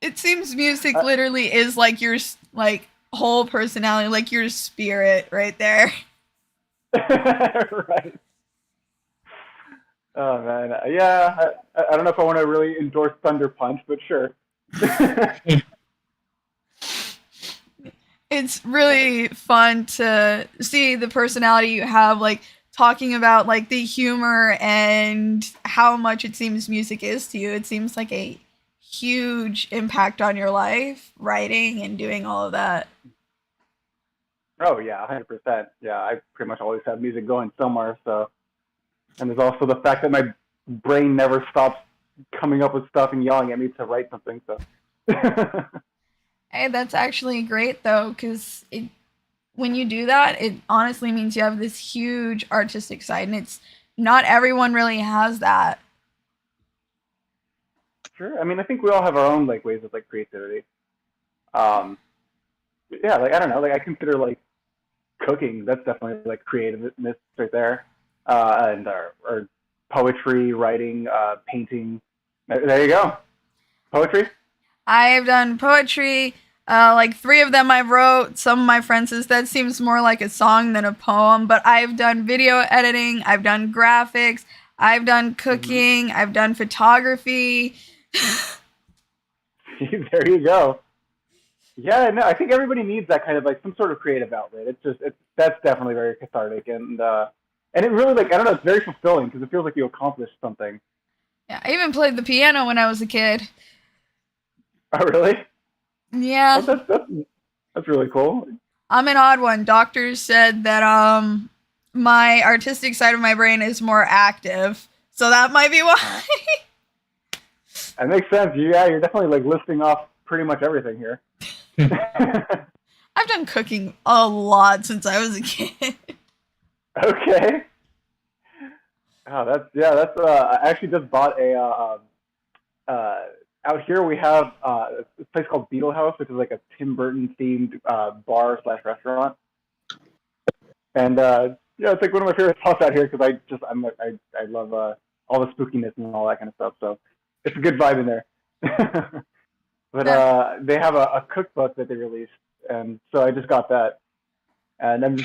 It seems music literally is like your like whole personality, like your spirit right there. Right. Oh man, yeah. I don't know if I want to really endorse Thunder Punch, but sure. It's really fun to see the personality you have, like talking about like the humor and how much it seems music is to you. It seems like a huge impact on your life, writing and doing all of that. Oh yeah, 100%. Yeah, I pretty much always have music going somewhere. So, and there's also the fact that my brain never stops coming up with stuff and yelling at me to write something. So. Hey, that's actually great though, because when you do that, it honestly means you have this huge artistic side, and it's not everyone really has that. Sure. I mean, I think we all have our own like ways of like creativity. Yeah, like I don't know, like I consider like cooking. That's definitely like creativeness right there, and or poetry, writing, painting. There you go. Poetry. I've done poetry. Like 3 of them I wrote. Some of my friends says that seems more like a song than a poem. But I've done video editing. I've done graphics. I've done cooking. I've done photography. There you go. Yeah, no, I think everybody needs that kind of like some sort of creative outlet. That's definitely very cathartic, and And it really, like, I don't know, it's very fulfilling because it feels like you accomplished something. Yeah, I even played the piano when I was a kid. Oh, really? Yeah. Oh, that's really cool. I'm an odd one. Doctors said that my artistic side of my brain is more active. So that might be why. That makes sense. Yeah, you're definitely like listing off pretty much everything here. I've done cooking a lot since I was a kid. Okay. Oh, that's. I actually just bought out here we have a place called Beetle House, which is like a Tim Burton themed bar slash restaurant, and yeah, it's like one of my favorite spots out here because I love all the spookiness and all that kind of stuff. So it's a good vibe in there. But they have a cookbook that they released, and so I just got that, and I'm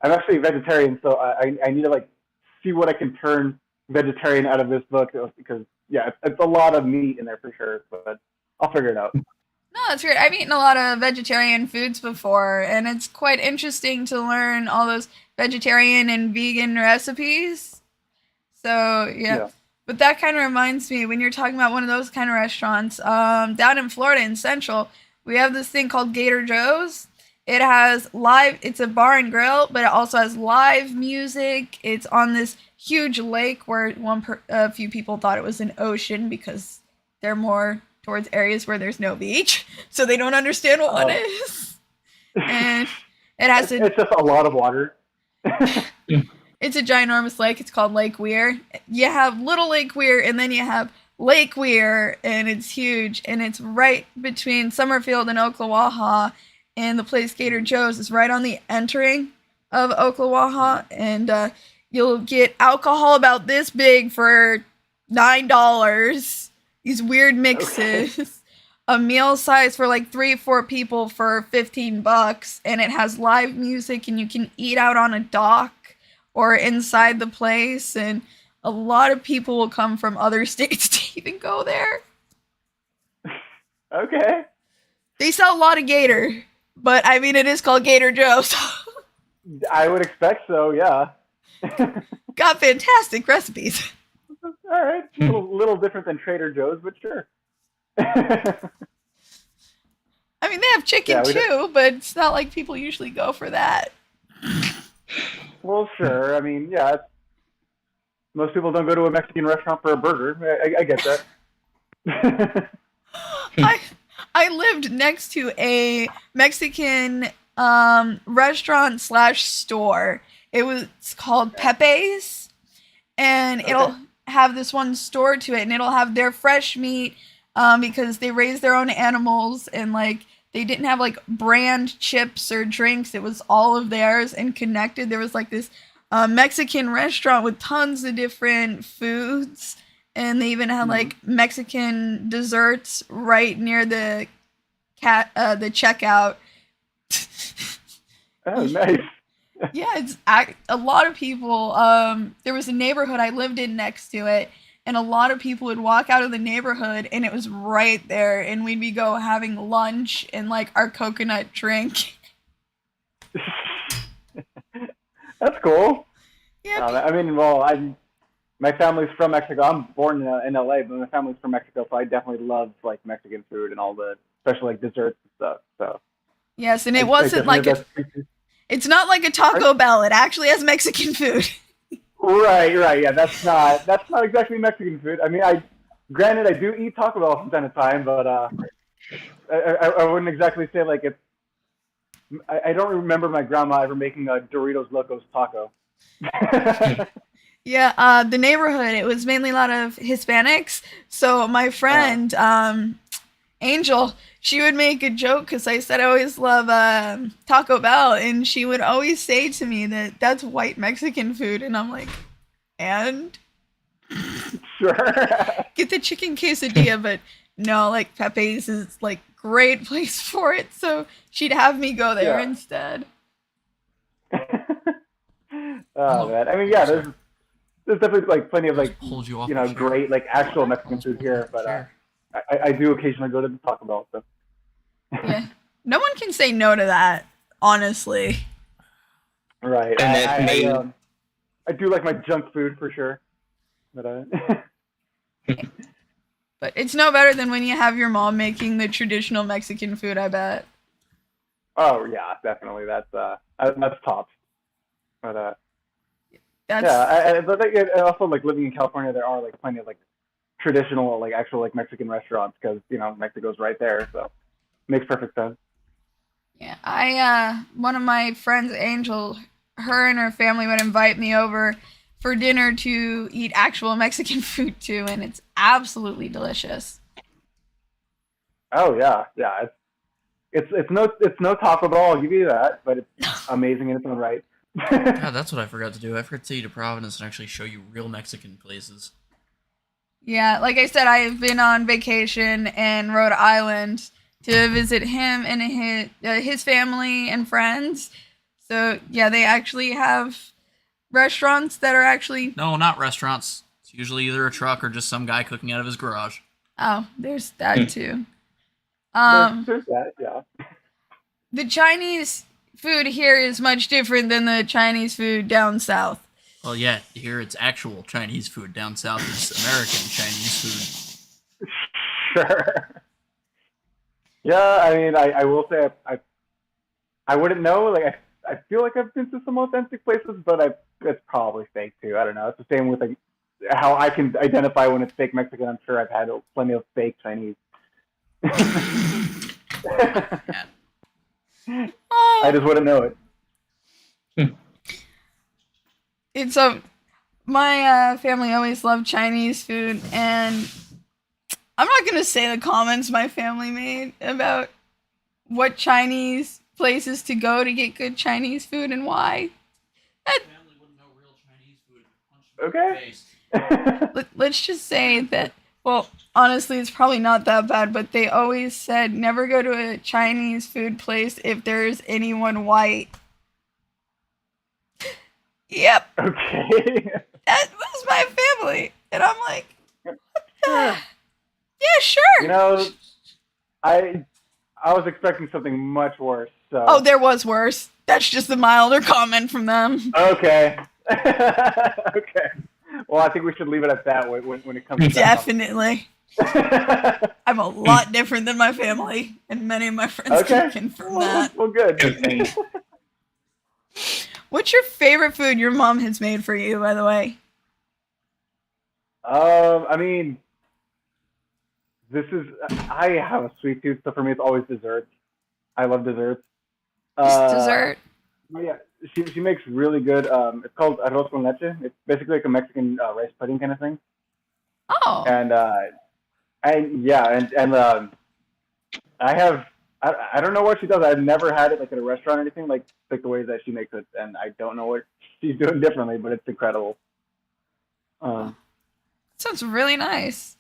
actually vegetarian, so I need to like see what I can turn vegetarian out of this book because yeah, it's a lot of meat in there for sure, but I'll figure it out. No, that's weird. I've eaten a lot of vegetarian foods before, and it's quite interesting to learn all those vegetarian and vegan recipes. So, yeah. But that kind of reminds me, when you're talking about one of those kind of restaurants, down in Florida in Central, we have this thing called Gator Joe's. It has it's a bar and grill, but it also has live music. It's on this huge lake where a few people thought it was an ocean because they're more towards areas where there's no beach, so they don't understand what one is. And it's just a lot of water. It's a ginormous lake. It's called Lake Weir. You have Little Lake Weir, and then you have Lake Weir, and it's huge, and it's right between Summerfield and Ocklawaha, and the place Gator Joe's is right on the entering of Ocklawaha, and you'll get alcohol about this big for $9. These weird mixes. Okay. A meal size for like 3-4 people for $15, and it has live music, and you can eat out on a dock or inside the place, and a lot of people will come from other states to even go there. Okay. They sell a lot of gator, but I mean, it is called Gator Joe, so. I would expect so, yeah. Got fantastic recipes. All right. A little different than Trader Joe's, but sure. I mean, they have chicken too, but it's not like people usually go for that. Well, sure. I mean, yeah. Most people don't go to a Mexican restaurant for a burger. I get that. I lived next to a Mexican restaurant / store. It was called Pepe's, and it'll have this one store to it, and it'll have their fresh meat because they raise their own animals, and like they didn't have like brand chips or drinks. It was all of theirs and connected. There was like this Mexican restaurant with tons of different foods, and they even had like Mexican desserts right near the checkout. Oh, nice. Yeah, it's a lot of people. There was a neighborhood I lived in next to it, and a lot of people would walk out of the neighborhood, and it was right there, and we'd be having lunch and like our coconut drink. That's cool. Yeah. I mean, well, my family's from Mexico. I'm born in LA, but my family's from Mexico, so I definitely love like Mexican food and all the, especially like desserts and stuff. So. Yes, and it wasn't like it's not like a Taco Bell. It actually has Mexican food. Right. Yeah, that's not exactly Mexican food. I mean, granted I do eat Taco Bell from time to time, but I wouldn't exactly say like it's. I don't remember my grandma ever making a Doritos Locos taco. Yeah, the neighborhood, it was mainly a lot of Hispanics. So my friend, Angel, she would make a joke because I said I always love Taco Bell, and she would always say to me that that's white Mexican food, and I'm like, and? Sure. Get the chicken quesadilla, but no, like Pepe's is like great place for it, so she'd have me go there instead. Oh man, I mean, yeah, there's definitely like plenty of like great like actual Mexican food here, but I do occasionally go to the Taco Bell. So. Yeah, no one can say no to that, honestly. Right. I do like my junk food for sure. But But it's no better than when you have your mom making the traditional Mexican food, I bet. oh yeah, definitely. That's tops. But That's yeah, but like, and also like living in California, there are like plenty of like traditional, like actual like Mexican restaurants because Mexico's right there, so makes perfect sense. yeah. One of my friends, Angel, her and her family would invite me over for dinner to eat actual Mexican food too, and it's absolutely delicious. Oh yeah, yeah. It's no Taco Bell, I'll give you that, but it's amazing in its own right. God, that's what I forgot to do. I forgot to take you to Providence and actually show you real Mexican places. Yeah, like I said, I've been on vacation in Rhode Island to visit him and his family and friends. So yeah, they actually have restaurants that are actually. No, not restaurants. It's usually either a truck or just some guy cooking out of his garage. Oh, there's that too. There's that, yeah. The Chinese food here is much different than the Chinese food down south. Well, yeah, here it's actual Chinese food. Down south it's American Chinese food. Sure. Yeah, I mean, I will say I wouldn't know. Like, I feel like I've been to some authentic places, but it's probably fake too. I don't know. It's the same with like how I can identify when it's fake Mexican. I'm sure I've had plenty of fake Chinese. I just wouldn't know it. It's a my family always loved Chinese food, and I'm not gonna say the comments my family made about what Chinese places to go to get good Chinese food and why. Family wouldn't know real Chinese food if you punched them in the face. Let's just say that. Well, honestly, it's probably not that bad, but they always said never go to a Chinese food place if there's anyone white. Yep. Okay. That was my family. And I'm like, yeah, sure. I was expecting something much worse. So. Oh, there was worse. That's just the milder comment from them. Okay. Okay. Well, I think we should leave it at that when it comes to Definitely. that. I'm a lot different than my family, and many of my friends can confirm that. Well, good. What's your favorite food your mom has made for you, by the way? I mean, I have a sweet tooth, so for me, it's always desserts. I love desserts. Dessert? Yeah, she makes really good. It's called arroz con leche. It's basically like a Mexican rice pudding kind of thing. Oh. And I don't know what she does. I've never had it like at a restaurant or anything like the way that she makes it, and I don't know what she's doing differently, but it's incredible. Sounds really nice.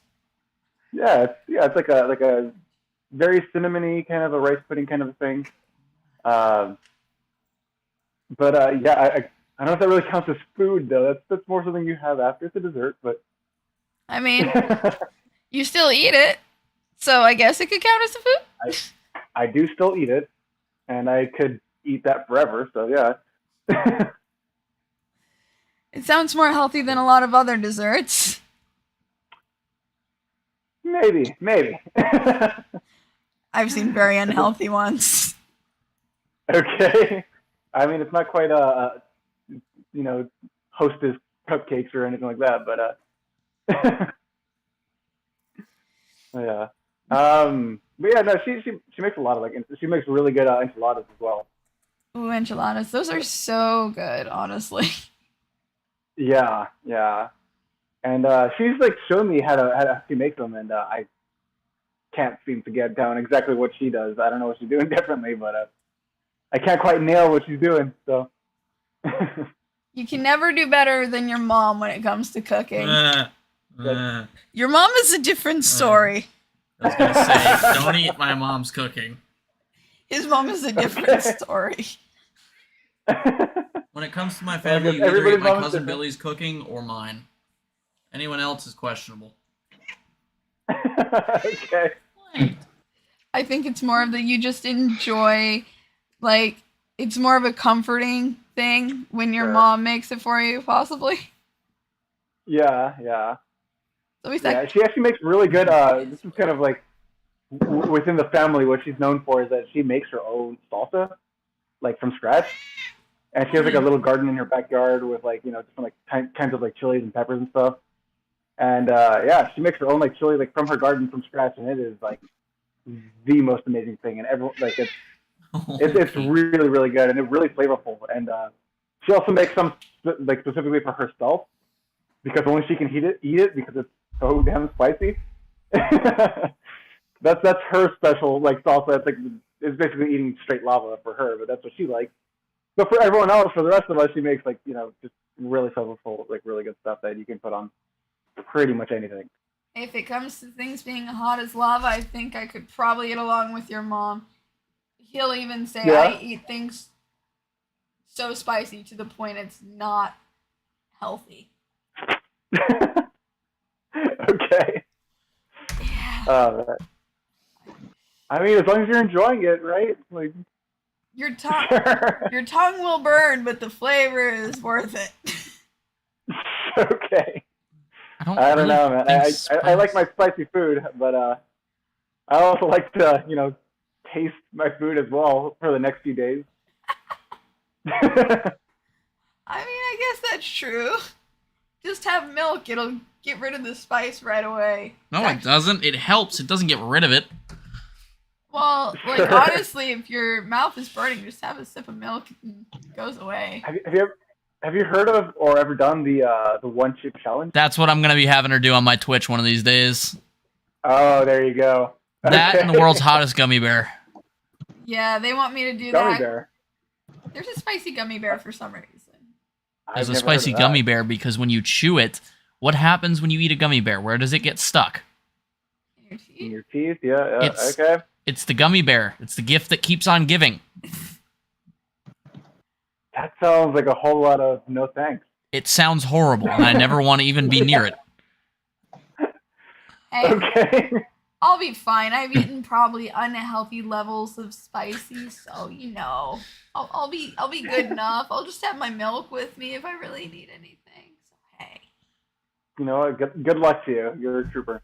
Yeah, it's like a very cinnamony kind of a rice pudding kind of a thing. Yeah, I don't know if that really counts as food though. That's more something you have after it's a dessert, but. I mean, you still eat it, so I guess it could count as a food. I do still eat it, and I could eat that forever. So yeah. It sounds more healthy than a lot of other desserts. Maybe. I've seen very unhealthy ones. Okay. I mean, it's not quite Hostess cupcakes or anything like that, but yeah. But yeah, no, she makes a lot of she makes really good enchiladas as well. Ooh, enchiladas. Those are so good, honestly. Yeah. And she's shown me how she makes them, and I can't seem to get down exactly what she does. I don't know what she's doing differently, but I can't quite nail what she's doing. So you can never do better than your mom when it comes to cooking. Your mom is a different story. I was gonna say, don't eat my mom's cooking. His mom is a different story. When it comes to my family, you either eat my cousin Billy's cooking or mine. Anyone else is questionable. Okay. I think it's more of that you just enjoy, it's more of a comforting thing when your Sure. mom makes it for you, possibly. Yeah. So we Yeah, she actually makes really good. This is kind of like within the family. What she's known for is that she makes her own salsa, like from scratch, and she has like a little garden in her backyard with like different like kinds of like chilies and peppers and stuff. And yeah, she makes her own like chili like from her garden from scratch, and it is like the most amazing thing. And everyone like it's really really good and it's really flavorful. And she also makes some like specifically for herself because only she can eat it because it's so damn spicy. that's her special like salsa. It's basically eating straight lava for her, but that's what she likes. But for everyone else, for the rest of us, she makes like just really flavorful, like really good stuff that you can put on pretty much anything. If it comes to things being hot as lava, I think I could probably get along with your mom. He'll even say I eat things so spicy to the point it's not healthy. Okay. Yeah. I mean, as long as you're enjoying it, right? Like your tongue will burn, but the flavor is worth it. Okay. I don't know, man. I like my spicy food, but I also like to taste my food as well for the next few days. I mean, I guess that's true. Just have milk; it'll get rid of the spice right away. No, it doesn't. It helps. It doesn't get rid of it. Well, like honestly, if your mouth is burning, just have a sip of milk and it goes away. Have you heard of or ever done the one chip challenge? That's what I'm gonna be having her do on my Twitch one of these days. Oh, there you go. That and the world's hottest gummy bear. Yeah, they want me to do gummy that. Bear. There's a spicy gummy bear for some reason. There's a spicy gummy bear because when you chew it, what happens when you eat a gummy bear? Where does it get stuck? In your teeth? Yeah. Okay. It's the gummy bear. It's the gift that keeps on giving. That sounds like a whole lot of no thanks. It sounds horrible, and I never want to even be near it. Hey, okay. I'll be fine. I've eaten probably unhealthy levels of spicy, so I'll be good enough. I'll just have my milk with me if I really need anything. So hey. You know what? Good luck to you. You're a trooper.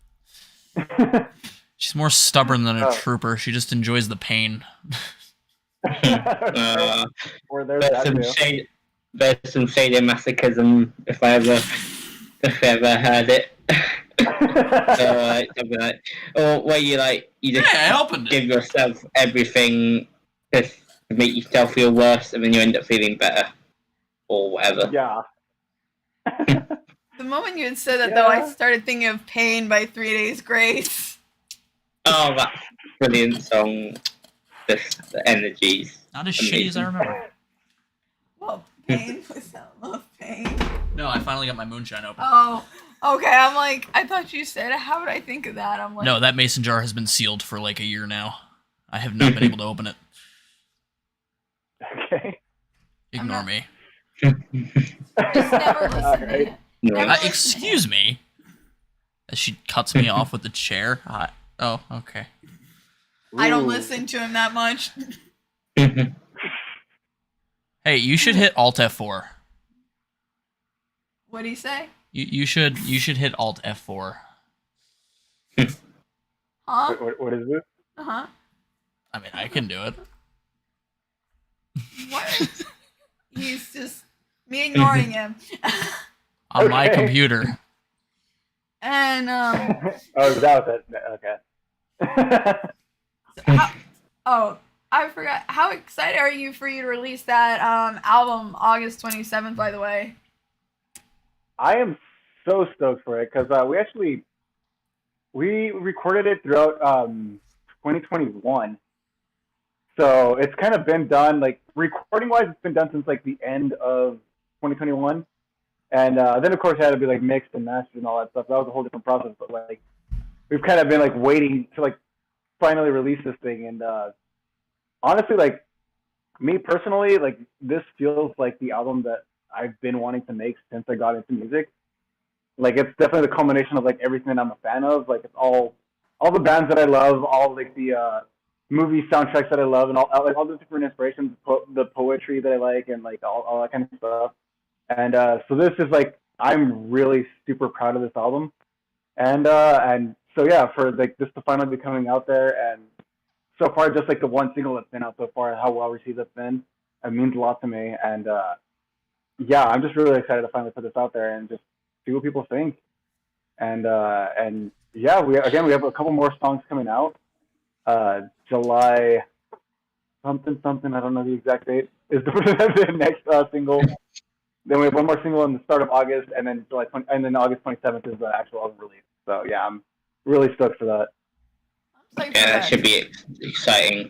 She's more stubborn than a trooper. She just enjoys the pain. Or there's some sadomasochism if I ever heard it. Something like, or where you just give yourself everything just to make yourself feel worse, and then you end up feeling better, or whatever. Yeah. The moment you had said that, though, I started thinking of "Pain" by 3 Days Grace. Oh, that brilliant song! Just the energies. Not as shitty as I remember. Well, Pain was that love pain. No, I finally got my moonshine open. Oh, okay. I'm like, I thought you said, how would I think of that? I'm like, no, that mason jar has been sealed for like a year now. I have not been able to open it. Okay. Ignore me. Just never listen to him. Excuse me. As she cuts me off with the chair. Oh, okay. I don't listen to him that much. Hey, you should hit Alt F4. What'd he say? You should hit Alt F4. Huh? What is this? Uh-huh. I mean, I can do it. What? He's just me ignoring him. On my computer. And oh, that was it. Okay. I forgot. How excited are you for you to release that album August 27th, by the way? I am so stoked for it because we recorded it throughout 2021. So it's kind of been done, like recording wise, it's been done since like the end of 2021. And then of course it had to be like mixed and mastered and all that stuff. That was a whole different process, but like we've kind of been like waiting to like finally release this thing. And honestly, like me personally, like this feels like the album that I've been wanting to make since I got into music. Like it's definitely the culmination of like everything that I'm a fan of. Like it's all the bands that I love, all like the movie soundtracks that I love, and all the different inspirations, the poetry that I like, and like all that kind of stuff. And so this is like I'm really super proud of this album, and so yeah, for like this to finally be coming out there, and so far just like the one single that's been out so far, how well received it's been, it means a lot to me, and yeah, I'm just really excited to finally put this out there and just see what people think, and yeah, we have a couple more songs coming out. July something something. I don't know the exact date. Is the next single. Then we have one more single in the start of August, and then and then August 27th is the actual album release. So yeah, I'm really stoked for that. Yeah, that should be exciting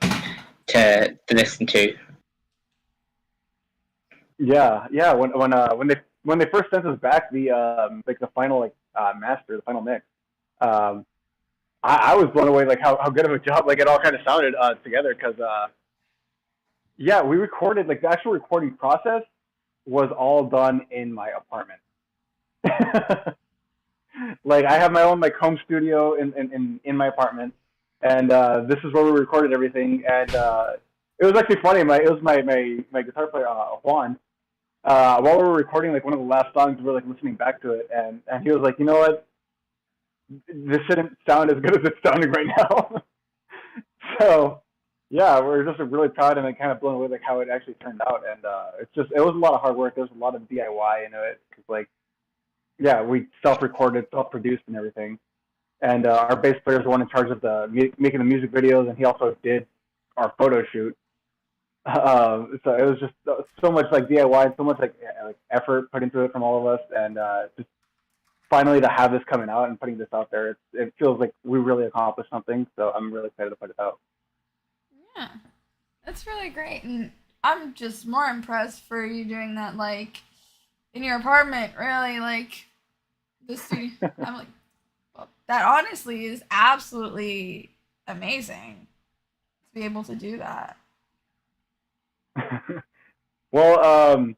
to listen to. Yeah. When they first sent us back the like the final master, the final mix, I was blown away like how good of a job like it all kind of sounded together, because yeah, we recorded like the actual recording process was all done in my apartment. Like I have my own like home studio in my apartment, and this is where we recorded everything. And it was actually funny. It was my guitar player Juan. While we were recording like one of the last songs, we were like listening back to it, and he was like, you know what, this shouldn't sound as good as it's sounding right now. So yeah, we're just really proud and like, kind of blown away like how it actually turned out. And it was a lot of hard work. There was a lot of DIY into it, because like yeah, we self-recorded, self-produced, and everything. And our bass player is the one in charge of making the music videos, and he also did our photo shoot. So it was just so much like DIY and so much like effort put into it from all of us, and just finally to have this coming out and putting this out there, it feels like we really accomplished something. So I'm really excited to put it out. Yeah, that's really great, and I'm just more impressed for you doing that like in your apartment. Really, like the studio. I'm like, well, that honestly is absolutely amazing to be able to do that. Well,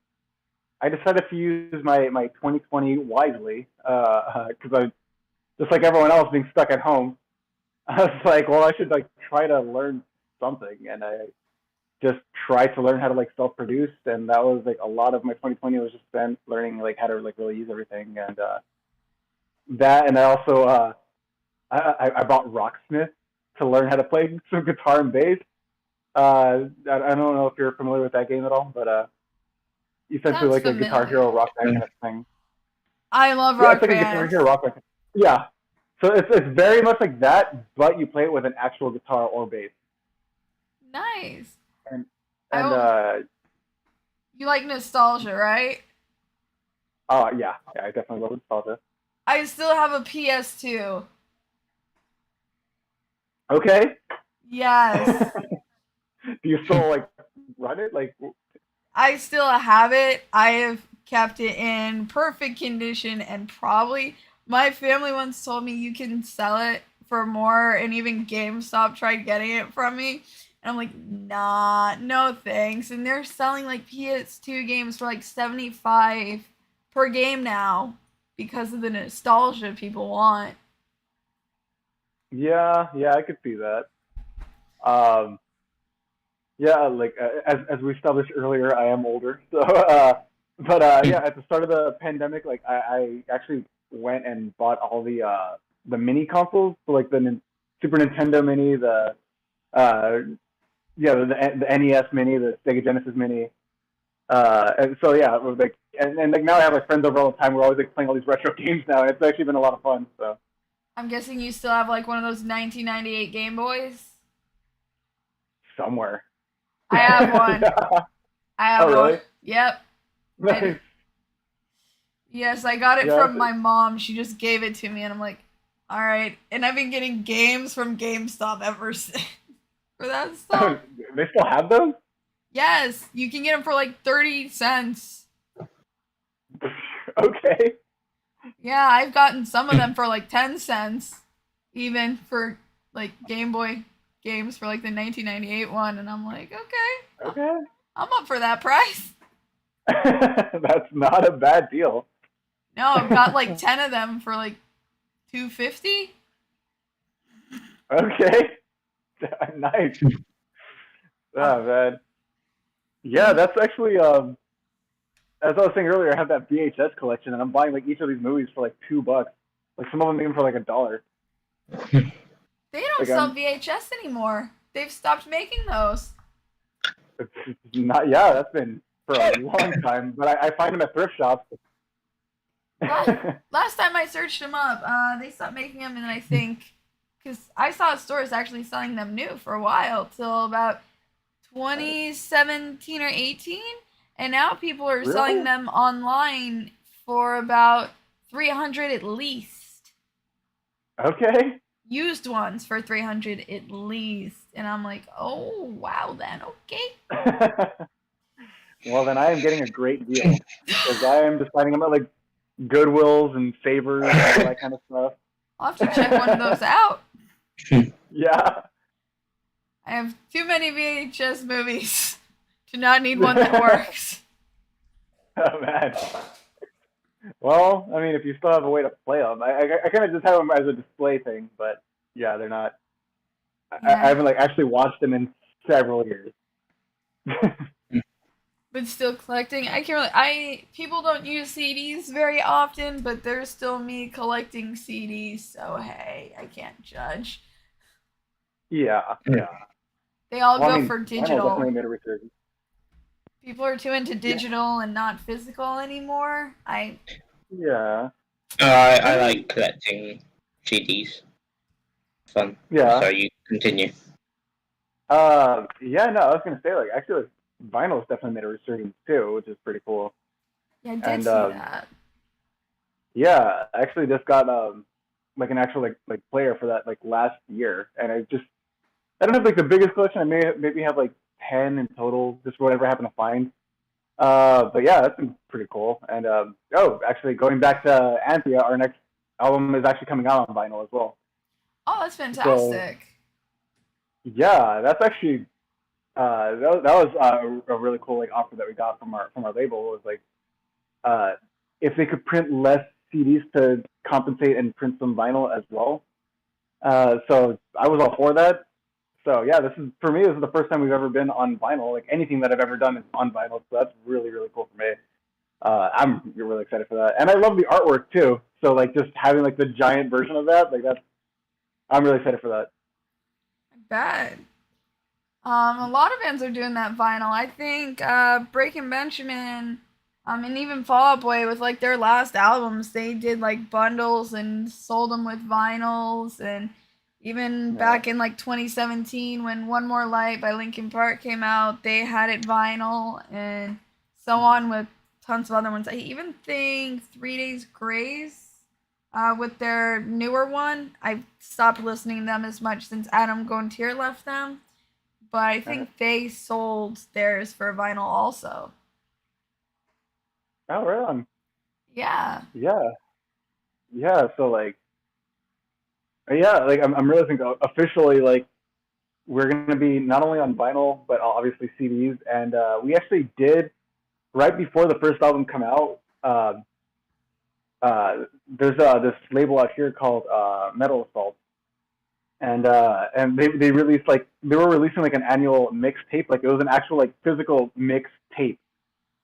I decided to use my 2020 wisely, because I, just like everyone else being stuck at home, I was like, well, I should like try to learn something, and I just tried to learn how to like self-produce, and that was like a lot of my 2020 was just spent learning like how to like really use everything, and that, and I also I bought Rocksmith to learn how to play some guitar and bass. I don't know if you're familiar with that game at all, but essentially like a Guitar Hero Rock Band kind of thing. I love Rock Band. It's like a Guitar Hero Rock Band. Yeah. So it's very much like that, but you play it with an actual guitar or bass. Nice. And you like nostalgia, right? Oh yeah, I definitely love nostalgia. I still have a PS2. Okay. Yes. Do you still like run it? Like, I still have it. I have kept it in perfect condition, and probably my family once told me you can sell it for more, and even GameStop tried getting it from me. And I'm like, nah, no thanks. And they're selling like PS2 games for like $75 per game now because of the nostalgia people want. Yeah, I could see that. Yeah, like as we established earlier, I am older, so but yeah, at the start of the pandemic, like I actually went and bought all the mini consoles, so like the Super Nintendo Mini, the NES Mini, the Sega Genesis Mini, and so yeah, it was like and like now I have like friends over all the time. We're always like playing all these retro games now, and it's actually been a lot of fun. So I'm guessing you still have like one of those 1998 Game Boys somewhere. I have one. Yeah. I have really? one. Yep. Nice. Yes, I got it from my mom. She just gave it to me, and I'm like, all right. And I've been getting games from GameStop ever since for that stuff. They still have those? Yes, you can get them for like 30 cents. Okay. Yeah, I've gotten some of them for like 10 cents, even for like Game Boy games for like the 1998 one, and I'm like, okay, I'm up for that price. That's not a bad deal. No, I've got like 10 of them for like $250. Okay. Nice. Oh man. Yeah, that's actually as I was saying earlier, I have that VHS collection, and I'm buying like each of these movies for like $2. Like some of them even for like $1. They don't sell VHS anymore. They've stopped making those. It's not. Yeah, that's been for a long time. But I find them at thrift shops. Last time I searched them up, they stopped making them, and I think because I saw stores actually selling them new for a while till about 2017 or 18, and now people are selling them online for about 300 at least. Okay. Used ones for 300 at least, and I'm like, oh wow, then okay. Well, then I am getting a great deal because I am just finding them at like Goodwills and Favors and all that kind of stuff. I'll have to check one of those out. Yeah. I have too many VHS movies to not need one that works. Oh man. Well, I mean, if you still have a way to play them, I kind of just have them as a display thing, but yeah, they're not. Yeah. I haven't like actually watched them in several years. But still collecting. I can't really. People don't use CDs very often, but there's still me collecting CDs. So hey, I can't judge. Yeah. They all go for digital. Definitely made a resurgence. People are too into digital and not physical anymore. Yeah. I like collecting CDs. Fun. Yeah. So you continue. Yeah, no, I was gonna say like actually like, vinyl's definitely made a resurgence too, which is pretty cool. Yeah, I did see that. Yeah, I actually just got like an actual like player for that like last year, and I don't have like the biggest collection. I maybe have like 10 in total, just whatever I happen to find. But yeah, that's been pretty cool. And actually going back to Anthea, our next album is actually coming out on vinyl as well. Oh, that's fantastic. So, yeah, that's actually that was a really cool like offer that we got from our label. It was like if they could print less CDs to compensate and print some vinyl as well. So I was all for that. So yeah, this is the first time we've ever been on vinyl. Like anything that I've ever done is on vinyl. So that's really, really cool for me. I'm really excited for that. And I love the artwork too. So like just having like the giant version of that, I'm really excited for that. I bet. A lot of bands are doing that vinyl. I think Breaking Benjamin, and even Fall Out Boy with like their last albums, they did like bundles and sold them with vinyls. And even back in like 2017 when One More Light by Linkin Park came out, they had it vinyl, and so on with tons of other ones. I even think 3 Days Grace with their newer one. I've stopped listening to them as much since Adam Gontier left them. But I think they sold theirs for vinyl also. Oh, right on. Yeah. Yeah. So like, yeah, like I'm realizing officially like we're gonna be not only on vinyl but obviously CDs, and we actually did right before the first album come out. There's this label out here called Metal Assault. And they released they were releasing like an annual mixtape, like it was an actual like physical mix tape,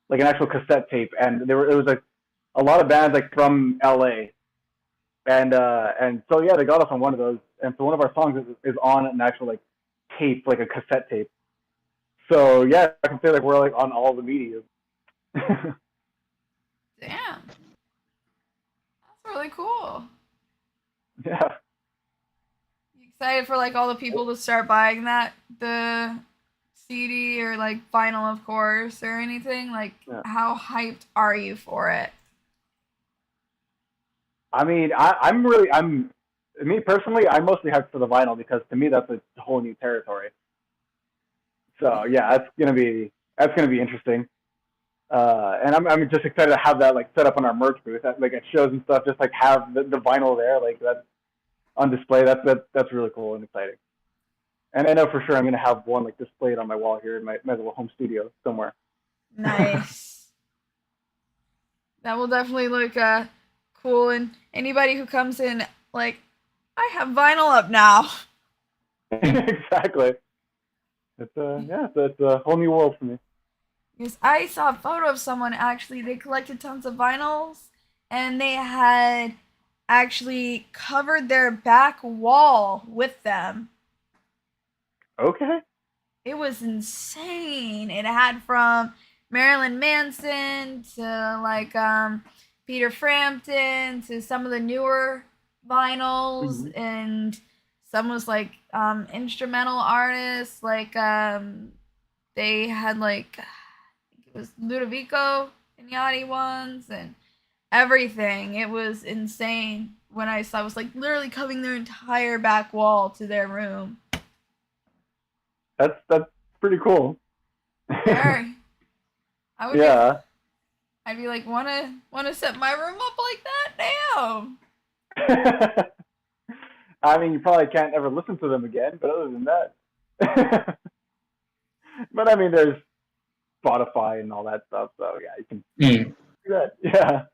like an actual cassette tape, and it was like a lot of bands like from LA, and so yeah, they got us on one of those, and so one of our songs is on an actual like tape, like a cassette tape. So yeah, I can say like we're like on all the media. Damn, that's really cool. Yeah. Excited for like all the people to start buying the CD or like vinyl, of course, or anything. Like, how hyped are you for it? I mean, me personally, I'm mostly hyped for the vinyl because to me that's a whole new territory. So yeah, that's gonna be interesting. And I'm just excited to have that like set up on our merch booth, like at shows and stuff. Just like have the vinyl there, like that. On display, that's really cool and exciting. And I know for sure I'm gonna have one like displayed on my wall here in my little home studio somewhere. Nice. That will definitely look cool, and anybody who comes in like, I have vinyl up now. Exactly. It's a whole new world for me. Because I saw a photo of someone actually, they collected tons of vinyls and they had actually covered their back wall with them. Okay. It was insane. It had from Marilyn Manson to like Peter Frampton to some of the newer vinyls, and some was like instrumental artists. Like they had like I think it was Ludovico and Yachty ones and everything. It was insane when I saw. It was like literally covering their entire back wall to their room. That's pretty cool. Very. I would. Yeah. I'd be like, wanna set my room up like that? Damn. I mean, you probably can't ever listen to them again, but other than that. But I mean, there's Spotify and all that stuff, so yeah, you can do that. Yeah.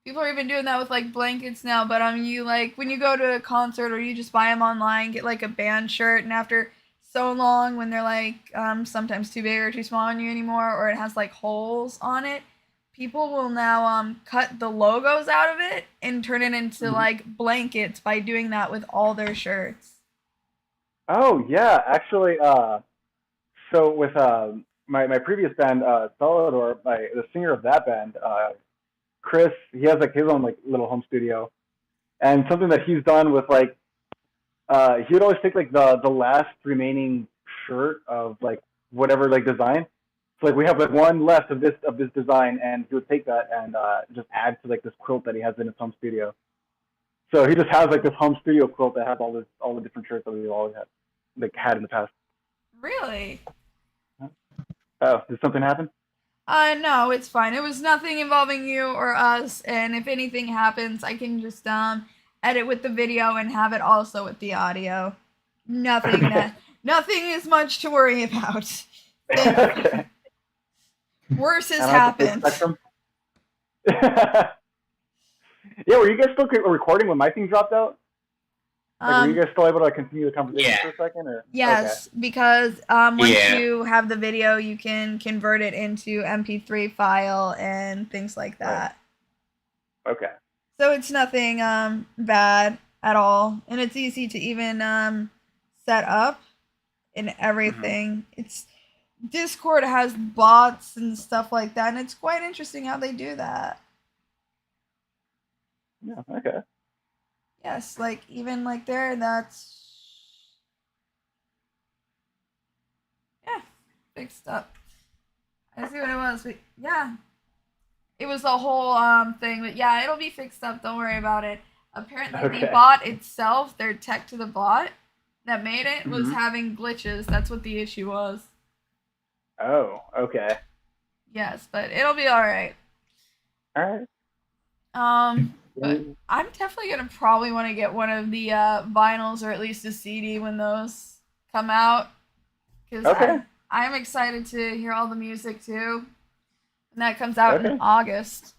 People are even doing that with like blankets now, but you like when you go to a concert or you just buy them online, get like a band shirt, and after so long when they're like sometimes too big or too small on you anymore, or it has like holes on it, people will now cut the logos out of it and turn it into like blankets by doing that with all their shirts. Oh yeah, actually, so with my previous band, Solidor, the singer of that band, Chris, he has like his own like little home studio, and something that he's done with like he would always take like the last remaining shirt of like whatever like design. So like we have like one left of this design, and he would take that and just add to like this quilt that he has in his home studio. So he just has like this home studio quilt that has all the different shirts that we've always had in the past. Really? Oh, did something happen? No, it's fine. It was nothing involving you or us, and if anything happens, I can just edit with the video and have it also with the audio. Nothing is much to worry about. Okay. Worse has happened. Yeah, were you guys still recording when my thing dropped out? Like, were you guys still able to continue the conversation for a second? Or? Yes, okay. Because once you have the video, you can convert it into MP3 file and things like that. Right. Okay. So it's nothing bad at all, and it's easy to even set up and everything. It's Discord has bots and stuff like that, and it's quite interesting how they do that. Yeah. Okay. Yes, like even like there, that's fixed up. I see what it was, but yeah, it was the whole thing. But yeah, it'll be fixed up. Don't worry about it. Apparently, the bot itself, their tech to the bot that made it was having glitches. That's what the issue was. Oh, okay. Yes, but it'll be all right. All right. But I'm definitely gonna probably want to get one of the vinyls or at least a CD when those come out. Because I'm excited to hear all the music too, and that comes out in August.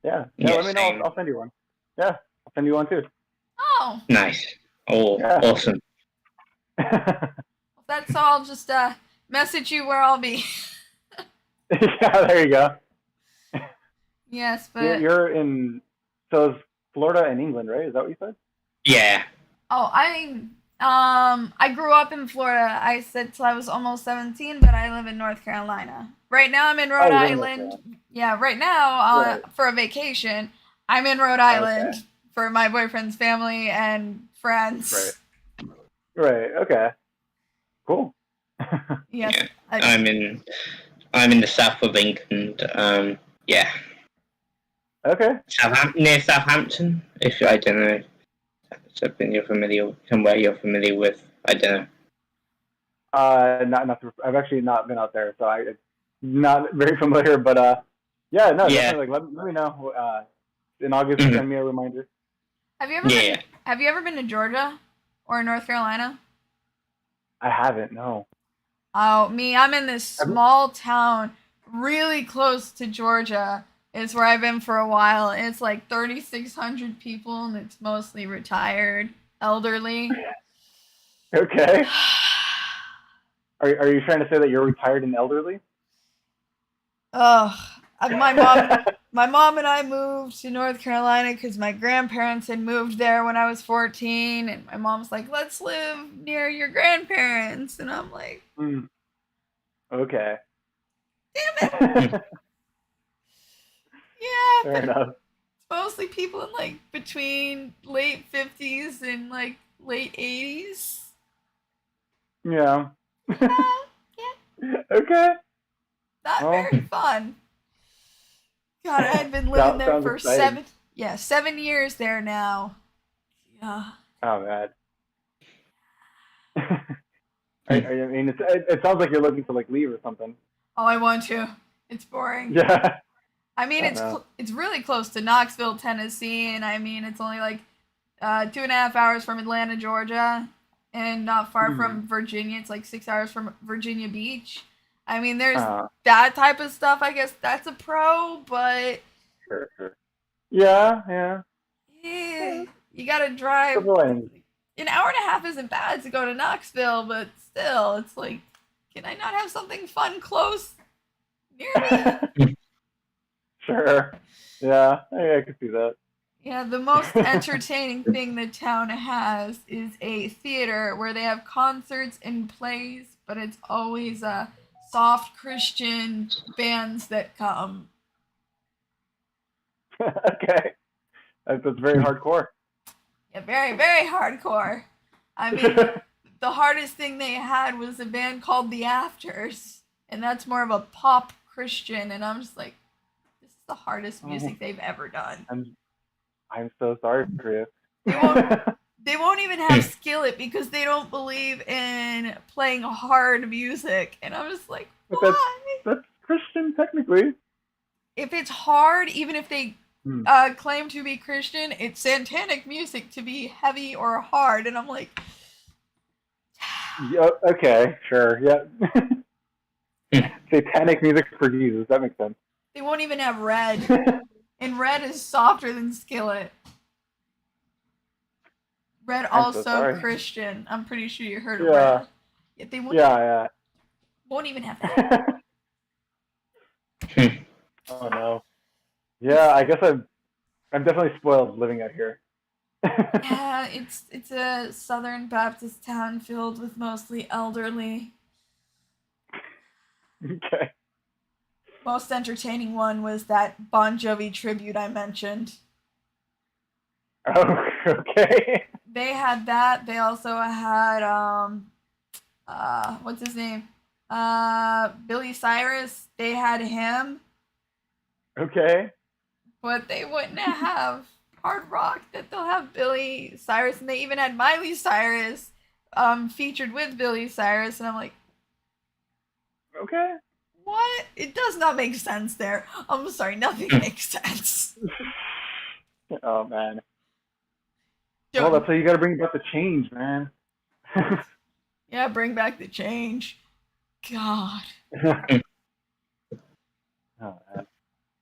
Yeah. Let me know. I'll send you one. Yeah, I'll send you one too. Oh. Nice. Oh, awesome. That's all. I'll just message you where I'll be. Yeah, there you go. Yes, but you're in. So it's Florida and England, right? Is that what you said? Yeah. Oh, I grew up in Florida. I said till I was almost 17, but I live in North Carolina. Right now I'm in Rhode Island. Yeah, right now for a vacation, I'm in Rhode Island for my boyfriend's family and friends. Right. Okay. Cool. Yes. I'm in the south of England. Yeah. Okay. Near Southampton, if I don't know. Something you're familiar, somewhere you're familiar with. I don't know. Not. I've actually not been out there, so I'm not very familiar. But definitely. Like, let me know. In August, send me a reminder. Have you ever been to Georgia or North Carolina? I haven't. No. Oh, I'm in this small town, really close to Georgia. It's where I've been for a while. It's like 3,600 people, and it's mostly retired, elderly. Okay. Are you trying to say that you're retired and elderly? Oh, my mom and I moved to North Carolina because my grandparents had moved there when I was 14, and my mom's like, "Let's live near your grandparents," and I'm like, Okay. "Damn it!" Yeah, Fair enough. it's mostly people in like between late 50s and like late 80s. Yeah. Yeah. Okay. Not very fun. God, I had been living there for exciting. 7 years there now. Yeah. Oh man. I mean, it sounds like you're looking to like leave or something. Oh, I want to. It's boring. Yeah. I mean, it's really close to Knoxville, Tennessee, and I mean, it's only like 2.5 hours from Atlanta, Georgia, and not far from Virginia. It's like 6 hours from Virginia Beach. I mean, there's that type of stuff. I guess that's a pro, but Sure. Yeah. You gotta drive. An hour and a half isn't bad to go to Knoxville, but still, it's like, can I not have something fun close near me? Sure. Yeah, I can see that. Yeah, the most entertaining thing the town has is a theater where they have concerts and plays, but it's always soft Christian bands that come. Okay. That's very hardcore. Yeah, very, very hardcore. I mean, the hardest thing they had was a band called The Afters, and that's more of a pop Christian, and I'm just like, this is the hardest music they've ever done. I'm so sorry for you. They won't even have Skillet because they don't believe in playing hard music, and I'm just like, why? That's Christian technically. If it's hard, even if they claim to be Christian, it's satanic music to be heavy or hard, and I'm like, yeah, okay, sure, yeah. Satanic music for Jesus, that makes sense. They won't even have Red, and Red is softer than Skillet. Red also Christian. I'm pretty sure you heard of Red. Yet they won't won't even have that. Oh no. Yeah, I guess I'm definitely spoiled living out here. Yeah, it's a Southern Baptist town filled with mostly elderly. Okay. Most entertaining one was that Bon Jovi tribute I mentioned. Oh, okay. They had that. They also had what's his name? Billy Cyrus. They had him. Okay. But they wouldn't have hard rock that they'll have Billy Cyrus, and they even had Miley Cyrus featured with Billy Cyrus, and I'm like, okay. What? It does not make sense there. I'm sorry, nothing makes sense. Oh man. Well, that's how you gotta bring back the change, man. Yeah, bring back the change. God. Oh man.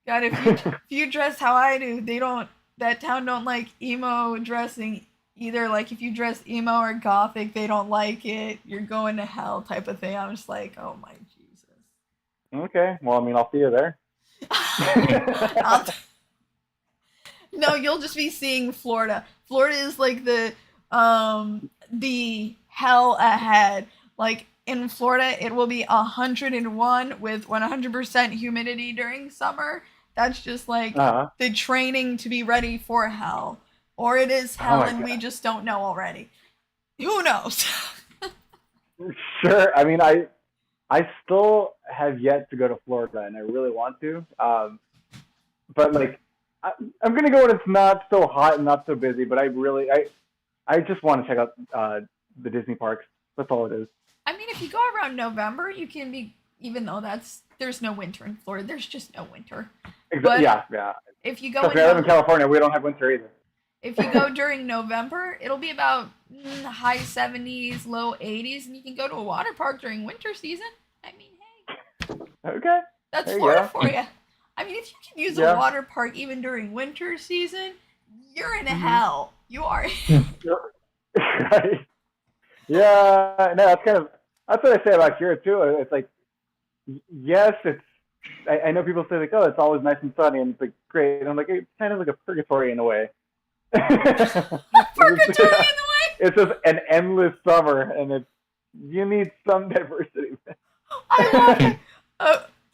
God, if you dress how I do, that town don't like emo dressing either. Like, if you dress emo or gothic, they don't like it. You're going to hell type of thing. I'm just like, oh my Jesus. Okay, well, I mean, I'll see you there. No, you'll just be seeing Florida. Florida is like the hell ahead. Like, in Florida, it will be 101 with 100% humidity during summer. That's just like the training to be ready for hell. Or it is hell and we just don't know already. Who knows? Sure. I mean, I still have yet to go to Florida, and I really want to. But like, I'm gonna go when it's not so hot and not so busy. But I just want to check out the Disney parks. That's all it is. I mean, if you go around November, you can be, even though there's no winter in Florida. There's just no winter. Exactly. Yeah. If you go, I live in California. We don't have winter either. If you go during November, it'll be about high 70s, low 80s, and you can go to a water park during winter season. I mean, hey. Okay. That's Florida for you. I mean, if you can use a water park even during winter season, you're in hell. You are. Right. Yeah, no, that's what I say about here too. It's like, yes, I know people say like, oh, it's always nice and sunny, and it's like great. And I'm like, it's kind of like a purgatory in a way. Purgatory in the way. It's just an endless summer, and you need some diversity. I love it.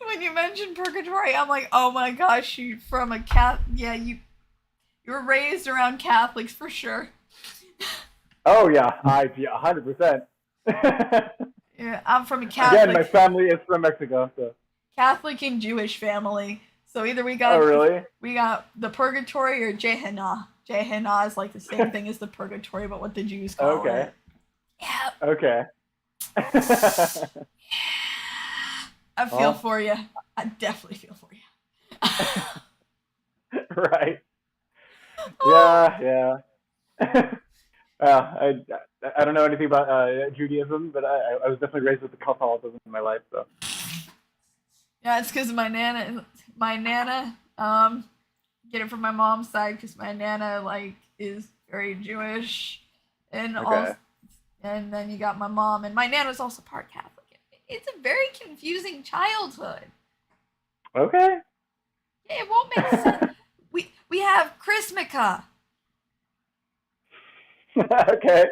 When you mentioned purgatory, I'm like, oh my gosh, you from a you were raised around Catholics for sure. Oh yeah, 100%. Yeah, I'm from a Catholic. Again, my family is from Mexico, so. Catholic and Jewish family. So either we got the purgatory or Gehenna. Gehenna is like the same thing as the purgatory, but what the Jews call it. Yeah. Okay. I feel for you. I definitely feel for you. Right. Yeah. I don't know anything about Judaism, but I was definitely raised with the Catholicism in my life, so. Yeah, it's because of my nana. Get it from my mom's side because my nana is very Jewish, and and then you got my mom, and my nana was also part Catholic. It's a very confusing childhood. Okay. It won't make sense. We have Chrismica. Okay.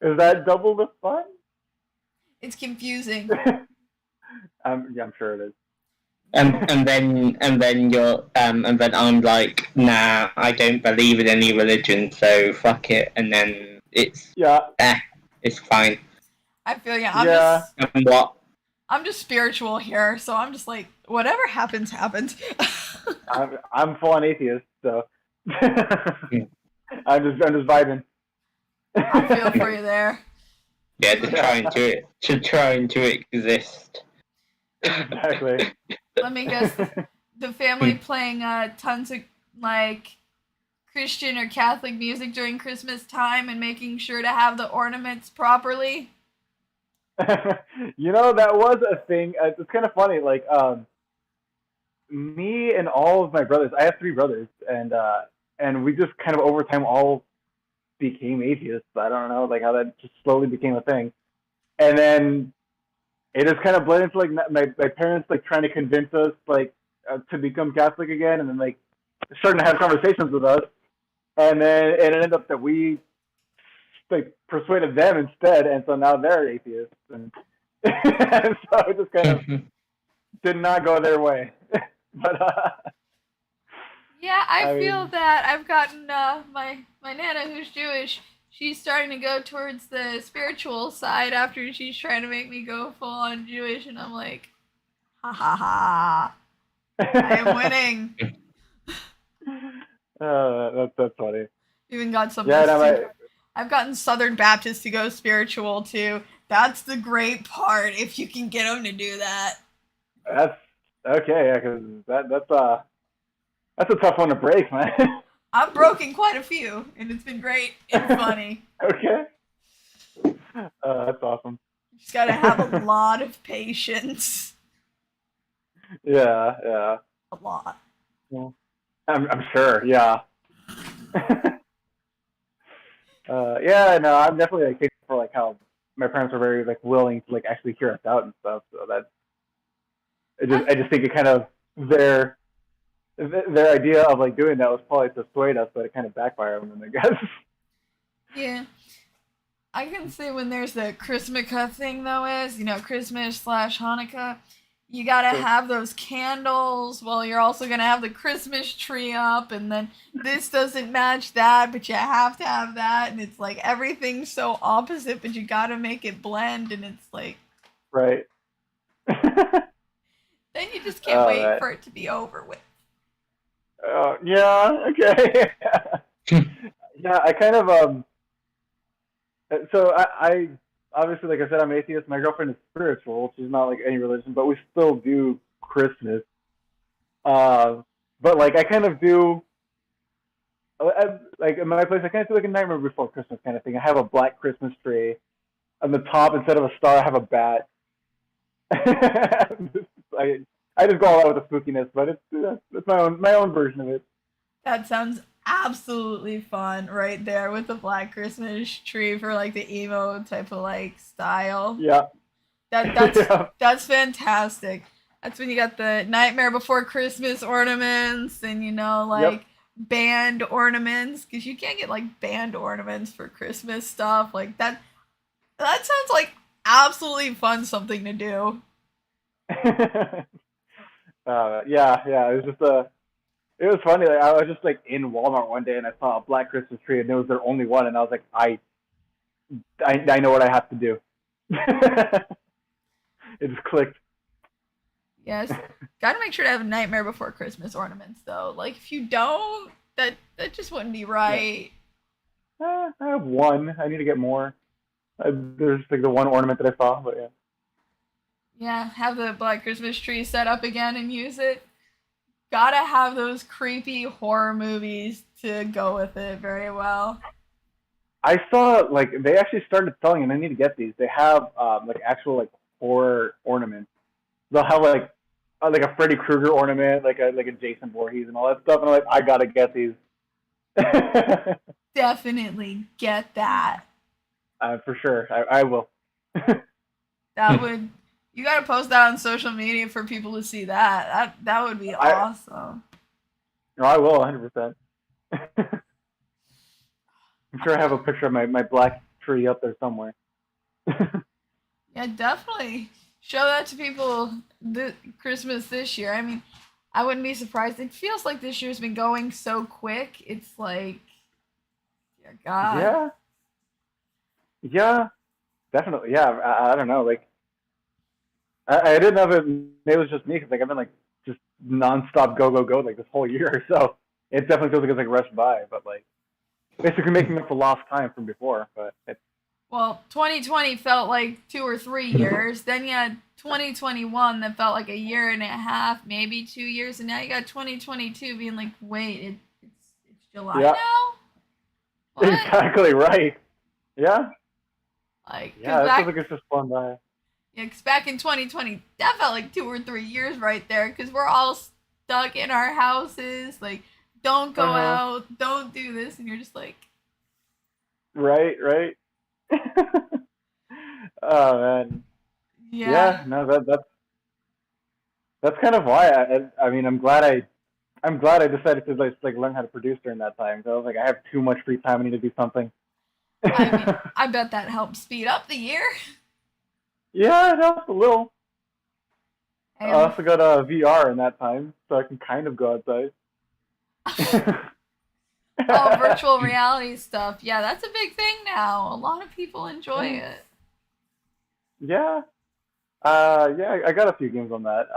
Is that double the fun? It's confusing. I'm sure it is. And then I'm like, nah, I don't believe in any religion, so fuck it. And then it's it's fine. I feel you. I'm just spiritual here, so I'm just like, whatever happens, happens. I'm full on atheist, so I'm just vibing. I feel for you there. Yeah, to trying to exist. Exactly. Let me guess. The family playing tons of Christian or Catholic music during Christmas time and making sure to have the ornaments properly. That was a thing. It's kind of funny. Me and all of my brothers. I have 3 brothers, and we just kind of over time all became atheists. I don't know, how that just slowly became a thing, and then it just kind of bled into my parents trying to convince us to become Catholic again, and then starting to have conversations with us, and then it ended up that we persuaded them instead, and so now they're atheists, and so it just kind of did not go their way. But yeah, I feel that I've gotten my nana who's Jewish. She's starting to go towards the spiritual side after she's trying to make me go full on Jewish, and I'm like, ha ha ha, I am winning. That's funny. Even got some. Yeah, I've gotten Southern Baptists to go spiritual too. That's the great part. If you can get them to do that. That's okay, yeah, because that's a tough one to break, man. I've broken quite a few, and it's been great and funny. Okay. That's awesome. You just gotta have a lot of patience. Yeah. A lot. Well, I'm sure, yeah. Yeah, no, I'm definitely thankful for how my parents were very willing to actually hear us out and stuff. So that I just think it kind of their idea of doing that was probably to persuade us, but it kind of backfired on them, I guess. Yeah. I can see when there's the Chrismica thing though Christmas/Hanukkah, you gotta have those candles while you're also gonna have the Christmas tree up, and then this doesn't match that, but you have to have that, and it's everything's so opposite, but you gotta make it blend, and it's right. Then you just can't wait for it to be over with. Oh, yeah, okay. Yeah, I kind of, so I obviously, like I said, I'm atheist. My girlfriend is spiritual. She's not any religion, but we still do Christmas. But I kind of do, in my place, I kind of do a Nightmare Before Christmas kind of thing. I have a black Christmas tree. On the top, instead of a star, I have a bat. I just go all out with the spookiness, but it's my own version of it. That sounds absolutely fun right there with the Black Christmas tree for like the emo type of like style. Yeah. That's fantastic. That's when you got the Nightmare Before Christmas ornaments and like band ornaments, because you can't get like band ornaments for Christmas stuff like that. That sounds like absolutely fun something to do. Yeah. It was just it was funny. Like, I was just like in Walmart one day and I saw a Black Christmas tree and it was their only one, and I was like, I know what I have to do. It just clicked. Yes, gotta make sure to have a Nightmare Before Christmas ornaments though. Like if you don't, that just wouldn't be right. I have one. I need to get more. There's like the one ornament that I saw, but yeah. Yeah, have the Black Christmas tree set up again and use it. Gotta have those creepy horror movies to go with it very well. I saw like they actually started selling, and I need to get these. They have like actual like horror ornaments. They'll have like a Freddy Krueger ornament, like a Jason Voorhees and all that stuff. And I'm like, I gotta get these. Definitely get that. For sure, I will. You gotta post that on social media for people to see that. That would be awesome. No, I will 100%. I'm sure I have a picture of my black tree up there somewhere. Yeah, definitely. Show that to people Christmas this year. I mean, I wouldn't be surprised. It feels like this year's been going so quick. It's like, dear God. Yeah, definitely. Yeah, I don't know. Like, I didn't know if it was just me, because like I've been like just nonstop go like this whole year. So it definitely feels like it's like rushed by, but like basically making up for lost time from before. But well, 2020 felt like 2 or 3 years. Then you had 2021 that felt like a year and a half, maybe 2 years, and now you got 2022 being like, wait, it's July now? What? Exactly right. Yeah. Like, yeah, it feels like it's just fun by. Yeah, because back in 2020, that felt like 2 or 3 years right there, because we're all stuck in our houses. Like, don't go out, don't do this, and you're just like... Right. Oh, man. Yeah. No, that's kind of why. I mean, I'm glad I decided to like learn how to produce during that time. So I was like, I have too much free time. I need to do something. I mean, I bet that helped speed up the year. Yeah, it helps a little. I also got a VR in that time, so I can kind of go outside. Oh, virtual reality stuff. Yeah, that's a big thing now. A lot of people enjoy it. Yeah. I got a few games on that.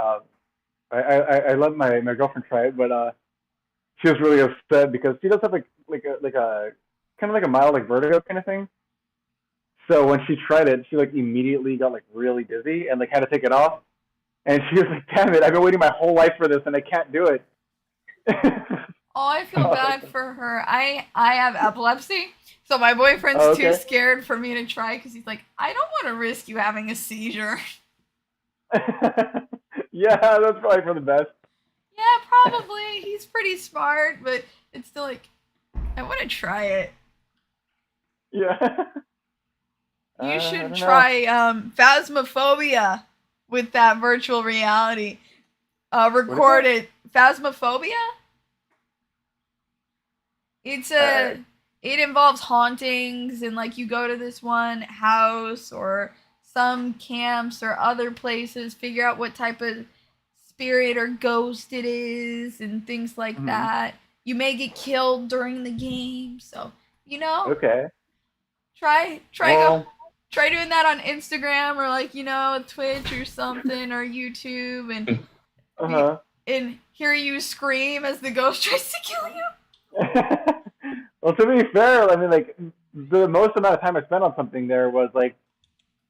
I let my girlfriend try it, but she was really upset because she does have like a kind of like a mild like vertigo kind of thing. So when she tried it, she like immediately got like really dizzy and like had to take it off. And she was like, "Damn it! I've been waiting my whole life for this, and I can't do it." Oh, I feel bad for her. I have epilepsy, so my boyfriend's too scared for me to try because he's like, I don't want to risk you having a seizure. Yeah, that's probably for the best. Yeah, probably. He's pretty smart, but it's still like, I want to try it. Yeah. You should try Phasmophobia with that virtual reality. Record it. Phasmophobia? It involves hauntings, and like you go to this one house or some camps or other places, figure out what type of spirit or ghost it is and things like that. You may get killed during the game, so Okay. Try doing that on Instagram or like Twitch or something or YouTube and hear you scream as the ghost tries to kill you. Well, to be fair, I mean, like the most amount of time I spent on something there was like,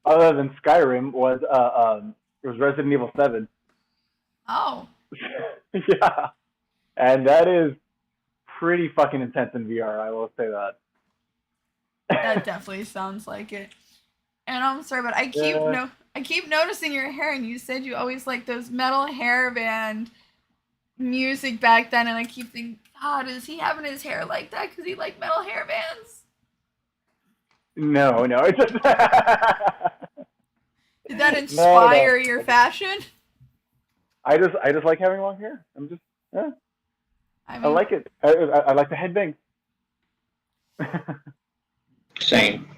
other than Skyrim, was it was Resident Evil 7. Oh. Yeah, and that is pretty fucking intense in VR. I will say that. That definitely sounds like it. And I'm sorry, but I keep noticing your hair, and you said you always liked those metal hair band music back then, and I keep thinking, Does he having his hair like that because he like metal hair bands? No, it's just. Did that inspire your fashion? I just like having long hair. Yeah. I like it. I like the headbang. Same.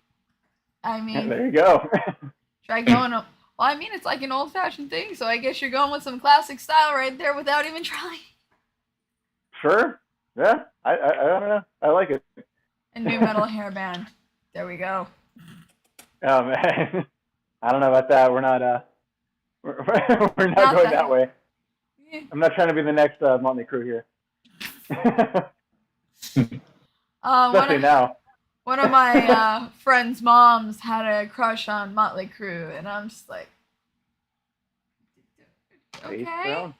I mean, yeah, there you go. try going up. Well, I mean, it's like an old-fashioned thing, so I guess you're going with some classic style right there without even trying. Sure. Yeah. I don't know. I like it. A new metal hairband. There we go. Oh man. I don't know about that. We're not. We're not going that way. Yeah. I'm not trying to be the next Motley Crue here. Especially now. One of my friends' moms had a crush on Motley Crue, and I'm just like, okay.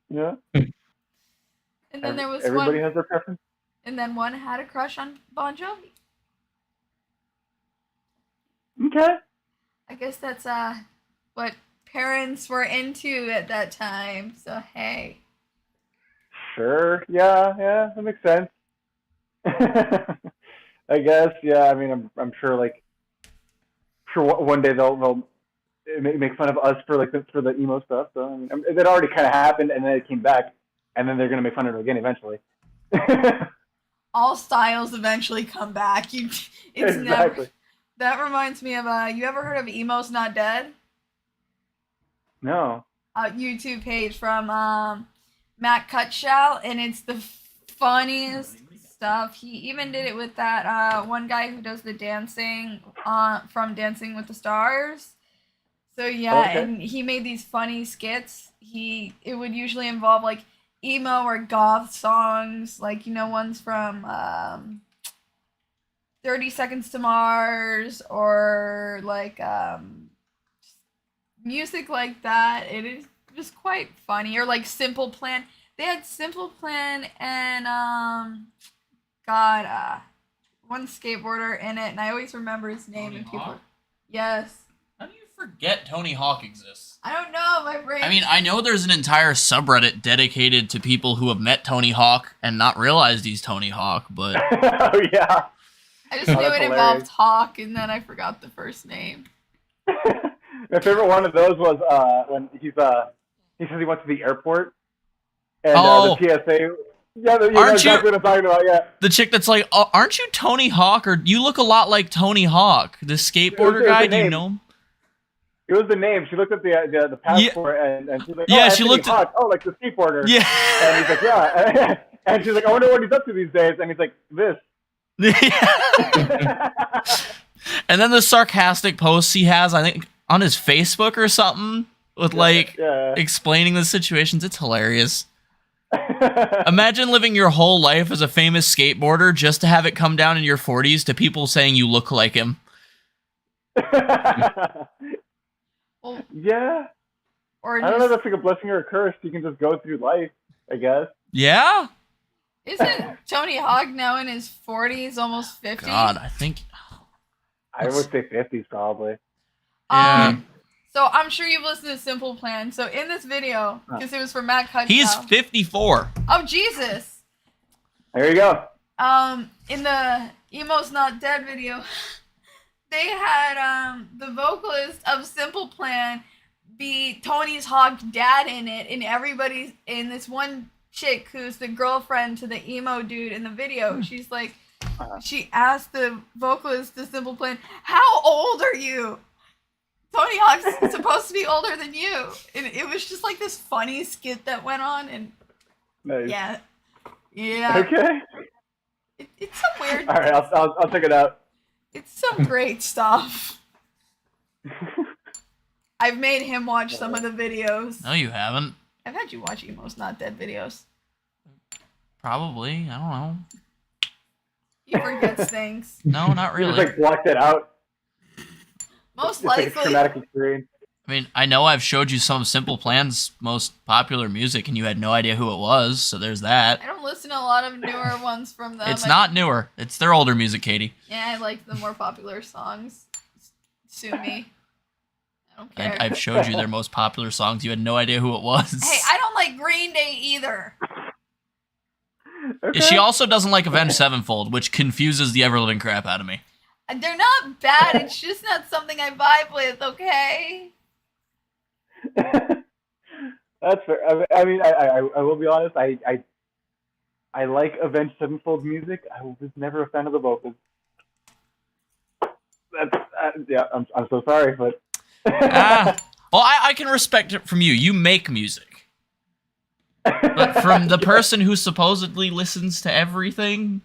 Yeah. And then there was everybody has their preference. And then one had a crush on Bon Jovi. Okay. I guess that's what parents were into at that time. So hey. Sure. Yeah. That makes sense. I guess. Yeah. I mean, I'm sure. Like, one day they'll make fun of us for the emo stuff. So I mean, that already kind of happened, and then it came back, and then they're gonna make fun of it again eventually. All styles eventually come back. It's exactly. Never. That reminds me of you ever heard of Emo's Not Dead? No. A YouTube page from Matt Cutshall, and it's the funniest stuff. He even did it with that one guy who does the dancing from Dancing with the Stars. So yeah, okay. And he made these funny skits. It would usually involve like emo or goth songs, like ones from 30 Seconds to Mars, or like music like that. It is just quite funny. Or like Simple Plan. They had Simple Plan and one skateboarder in it, and I always remember his name. Tony and people. Hawk? Yes. How do you forget Tony Hawk exists? I don't know, my brain. I mean, I know there's an entire subreddit dedicated to people who have met Tony Hawk and not realized he's Tony Hawk, but... Oh, yeah. I just knew it involved Hawk, and then I forgot the first name. My favorite one of those was when he says he went to the airport, and the TSA... Yeah, you know exactly what I'm talking about, yeah. The chick that's like, oh, aren't you Tony Hawk? Or you look a lot like Tony Hawk, the skateboarder guy. Do you know him? It was the name. She looked at the passport, and she's like, yeah, she looked Hawk. Oh, like the skateboarder. Yeah. And he's like, yeah. And she's like, I wonder what he's up to these days. And he's like, this. And then the sarcastic posts he has, I think, on his Facebook or something, with explaining the situations. It's hilarious. Imagine living your whole life as a famous skateboarder just to have it come down in your 40s to people saying you look like him. Yeah. Or I don't know if that's like a blessing or a curse. You can just go through life, I guess. Yeah. Isn't Tony Hawk now in his 40s, almost 50? God, I think... I would say 50s probably. Yeah. So I'm sure you've listened to Simple Plan. So in this video, because it was for Matt Cutshall. He's 54. Oh, Jesus. There you go. In the Emo's Not Dead video, they had the vocalist of Simple Plan be Tony's Hawk dad in it, and everybody's in this one chick who's the girlfriend to the emo dude in the video. She's like, she asked the vocalist of Simple Plan, "How old are you? Tony Hawk's supposed to be older than you." And it was just like this funny skit that went on, and nice. Yeah. Okay. It's some weird. All right, I'll check it out. It's some great stuff. I've made him watch some of the videos. No, you haven't. I've had you watch Emo's Not Dead videos. Probably. I don't know. He forgets things. No, not really. You just like blocked it out. Most it's likely. Like a traumatic experience. I mean, I know I've showed you some of Simple Plan's most popular music, and you had no idea who it was, so there's that. I don't listen to a lot of newer ones from them. It's not newer. It's their older music, Katie. Yeah, I like the more popular songs. Sue me. I don't care. I've showed you their most popular songs. You had no idea who it was. Hey, I don't like Green Day either. Okay. She also doesn't like Avenged Sevenfold, which confuses the ever-living crap out of me. They're not bad, it's just not something I vibe with, okay? That's fair. I mean, I will be honest. I like Avenged Sevenfold music. I was never a fan of the vocals. Yeah. I'm so sorry, but. Well, I can respect it from you. You make music. But from the person who supposedly listens to everything.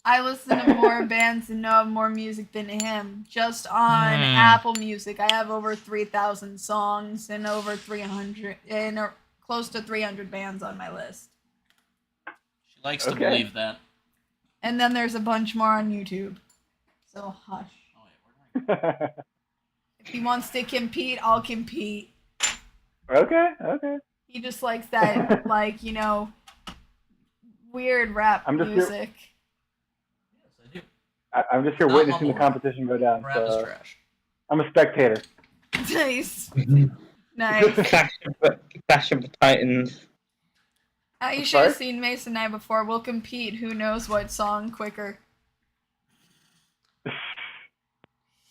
I listen to more bands and know more music than him. Just on Apple Music, I have over 3,000 songs and over 300 and close to 300 bands on my list. She likes to believe that. And then there's a bunch more on YouTube. So hush. If he wants to compete, I'll compete. Okay. He just likes that, like, weird rap music. I'm just here witnessing the competition go down. Rap is trash. I'm a spectator. Nice. Nice. Clash of the Titans. You should have seen Mason and I before. We'll compete. Who knows what song quicker?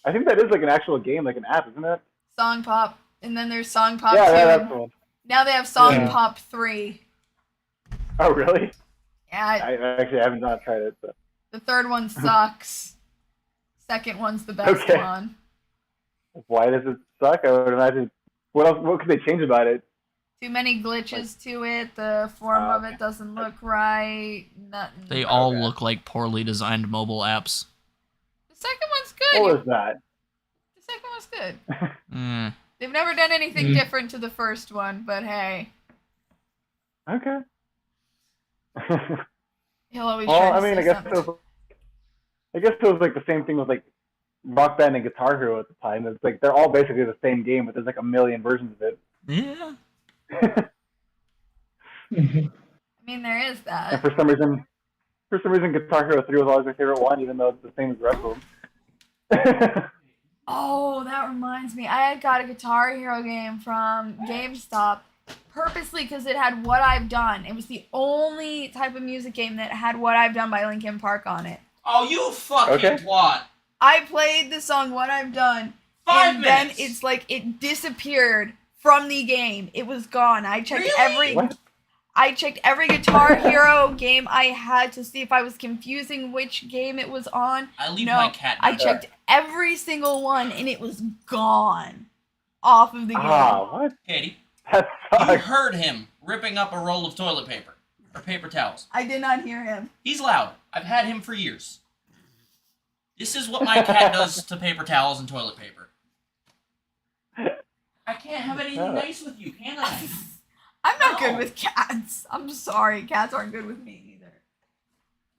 I think that is like an actual game, like an app, isn't it? Song Pop. And then there's Song Pop 2. Yeah, that's the one. Now they have Song Pop 3. Oh, really? Yeah. I actually haven't not tried it. So. The third one sucks. Second one's the best one. Why does it suck? I would imagine. What could they change about it? Too many glitches to it. The form of it doesn't look right. Nothing. They all look like poorly designed mobile apps. The second one's good. What was that? The second one's good. They've never done anything different to the first one, but hey. Okay. He'll always try to say something. I guess it was like the same thing with like Rock Band and Guitar Hero at the time. It's like they're all basically the same game, but there's like a million versions of it. Yeah. I mean, there is that. And for some reason, Guitar Hero 3 was always my favorite one, even though it's the same as the rest of them. Oh, that reminds me. I had got a Guitar Hero game from GameStop purposely because it had What I've Done. It was the only type of music game that had What I've Done by Linkin Park on it. Oh, you fucking twat. I played the song What I've Done. 5 minutes. Then it's like it disappeared from the game. It was gone. I checked every Guitar Hero game I had to see if I was confusing which game it was on. I leave my cat I checked every single one and it was gone off of the game. What? Katie, that sucks. you heard him ripping up a roll of toilet paper. Or paper towels. I did not hear him. He's loud. I've had him for years. This is what my cat does to paper towels and toilet paper. I can't have anything nice with you, can I? I'm not good with cats. I'm sorry. Cats aren't good with me either.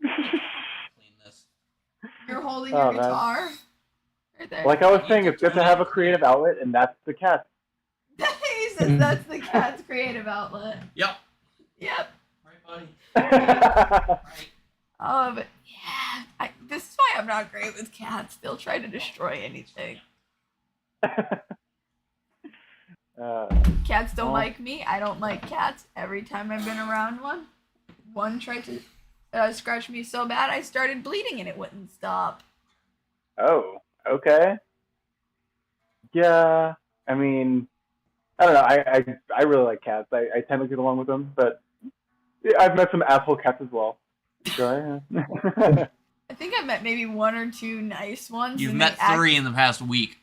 Clean this. You're holding your guitar? Right there. Like I was saying, it's good to have a creative outlet, and that's the cat. He says that's the cat's creative outlet. Yep. Right, buddy. Right. Oh, but yeah. This is why I'm not great with cats. They'll try to destroy anything. Cats don't like me. I don't like cats. Every time I've been around one tried to scratch me so bad I started bleeding and it wouldn't stop. Oh, okay. Yeah, I mean, I don't know. I really like cats. I tend to get along with them, but I've met some asshole cats as well. So, yeah. I think I've met maybe 1 or 2 nice ones. You've met 3 in the past week.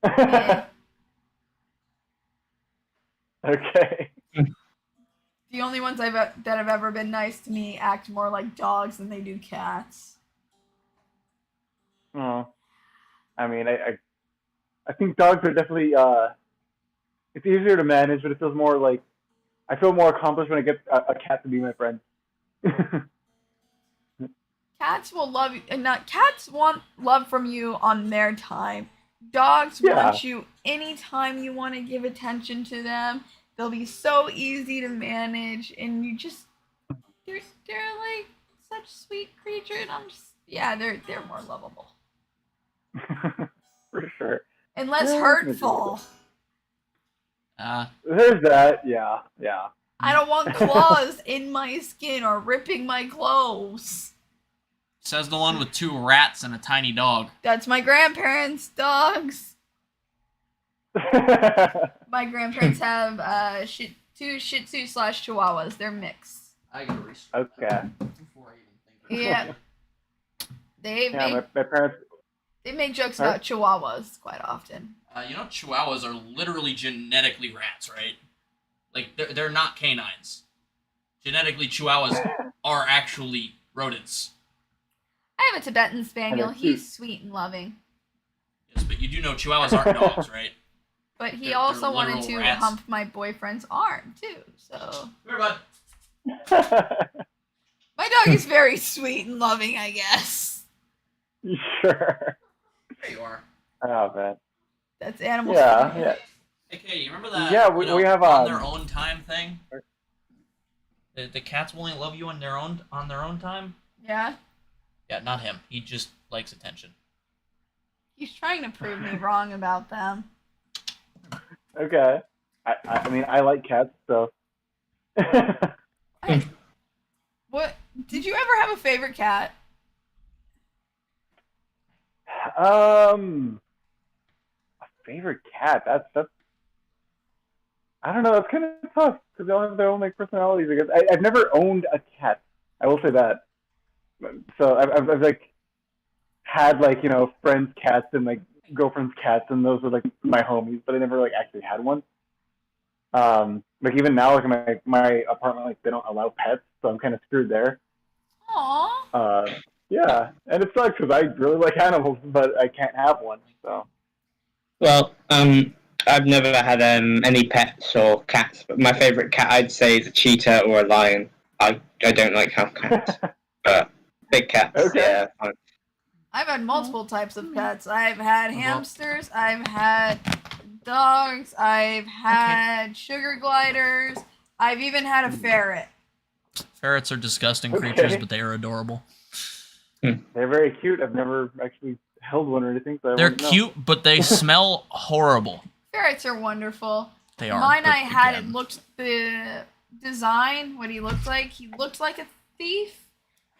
Yeah. Okay. The only ones that have ever been nice to me act more like dogs than they do cats. Oh, I mean, I think dogs are definitely it's easier to manage, but it feels more like I feel more accomplished when I get a cat to be my friend. Cats will love you, and cats want love from you on their time. Dogs want you anytime you want to give attention to them. They'll be so easy to manage, and you just they're like such sweet creatures. And I'm just they're more lovable. For sure. And less hurtful. There's that, yeah. I don't want claws in my skin or ripping my clothes. Says the one with 2 rats and a tiny dog. That's my grandparents' dogs. My grandparents have 2 Shih Tzu / Chihuahuas. They're mixed. I gotta research. Okay. Before I even think of it. Yeah. My parents. They make jokes about Chihuahuas quite often. You know, Chihuahuas are literally genetically rats, right? Like, they're not canines. Genetically, Chihuahuas are actually rodents. I have a Tibetan Spaniel. He's sweet and loving. Yes, but you do know Chihuahuas aren't dogs, right? But he They're also wanted literal to rats. hump my boyfriend's arm, too, so... Here, bud. My dog is very sweet and loving, I guess. Sure. There you are. Oh, man. That's animal Yeah, spirit. yeah. Hey, Katie, you remember that? Yeah, we have on their own time thing. The cats will only love you on their own time. Yeah? Yeah, not him. He just likes attention. He's trying to prove me wrong about them. Okay. I mean, I like cats, so. What? Did you ever have a favorite cat? A favorite cat. That's. I don't know. It's kind of tough because they all have their own like personalities. I guess I've never owned a cat. I will say that. So I've like had like friends' cats and like girlfriends' cats, and those were like my homies. But I never like actually had one. Like even now, like in my apartment, like they don't allow pets, so I'm kind of screwed there. Aww. Yeah, and it sucks because I really like animals, but I can't have one. So. Well, I've never had any pets or cats, but my favourite cat I'd say is a cheetah or a lion. I don't like house cats, but big cats, Okay. yeah. Fine. I've had multiple types of pets. I've had hamsters, I've had dogs, I've had sugar gliders, I've even had a ferret. Ferrets are disgusting creatures, but they are adorable. They're very cute. I've never actually held one or anything. So They're cute, but they smell horrible. Ferrets are wonderful. They are. Mine, but I had again, it looked the design, what he looked like. He looked like a thief.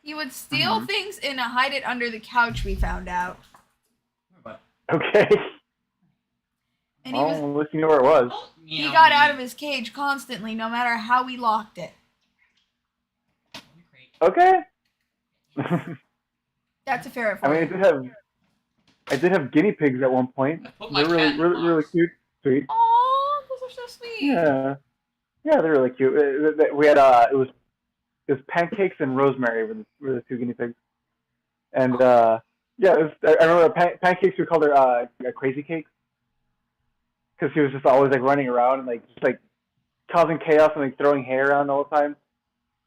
He would steal things and hide it under the couch. We found out. Okay. And he was. At least you know where it was. He got out of his cage constantly, no matter how we locked it. Okay. That's a ferret for I mean, you. I did have guinea pigs at one point. They're really cute, sweet. Oh, those are so sweet. Yeah, they're really cute. We had it was pancakes and rosemary were the 2 guinea pigs, and I remember pancakes. We called her crazy cakes because she was just always like running around and like just like causing chaos and like throwing hair around all the time,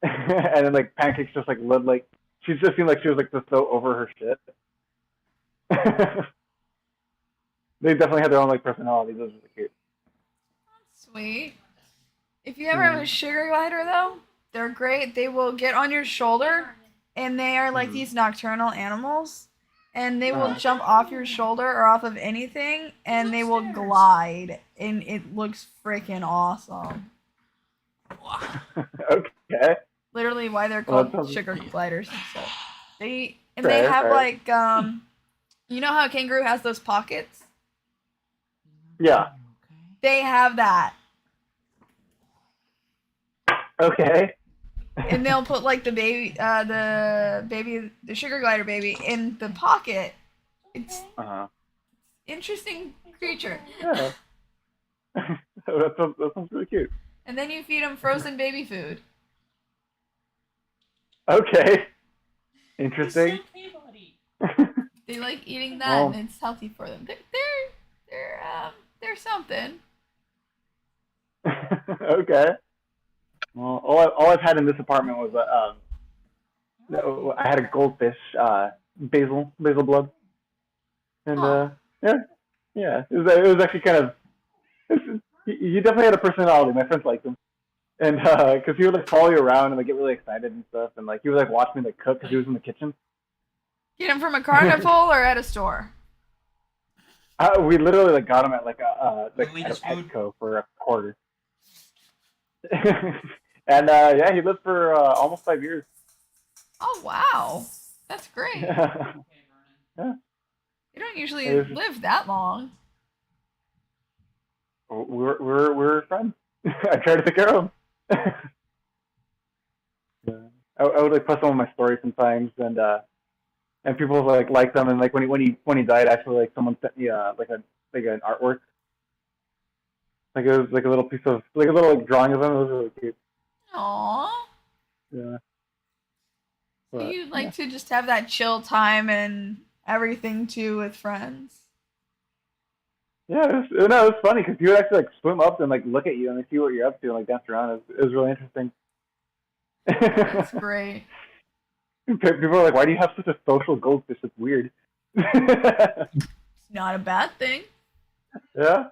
and then like pancakes just like lived like. She just seemed like she was like just so over her shit. They definitely had their own like personalities. Those were really cute. Sweet. If you ever have a sugar glider, though, they're great. They will get on your shoulder, and they are like these nocturnal animals, and they will jump off your shoulder or off of anything, and they will glide, and it looks freaking awesome. Okay. Literally, why they're called sugar gliders. So they have like you know how a kangaroo has those pockets? Yeah. They have that. Okay. And they'll put like the sugar glider baby in the pocket. It's interesting creature. Yeah. that sounds really cute. And then you feed them frozen baby food. Okay. Interesting. They like eating that, and it's healthy for them. They're something. Okay. Well, all I've had in this apartment was I had a goldfish, basil blood, and yeah, it was actually kind of. You definitely had a personality. My friends liked him, and because he would like follow you around and like get really excited and stuff, and like he would like watch me like cook because he was in the kitchen. Get him from a carnival or at a store? We literally like got him at like at a Petco for $1. And he lived for almost 5 years. Oh wow, that's great. Yeah. You don't usually live that long. We're friends. I try to take care of him. Yeah. I would like post some of my stories sometimes, and people like them, and like when he died, actually like someone sent me like an artwork, like it was like a little piece of like a little like drawing of him. It was really cute. Aww. Yeah. So But, you like to just have that chill time and everything too with friends. Yeah, it was funny because he would actually like swim up and like look at you and like, see what you're up to and like dance around. It was really interesting. That's great. People are like, "Why do you have such a social goldfish? It's weird." It's not a bad thing. Yeah.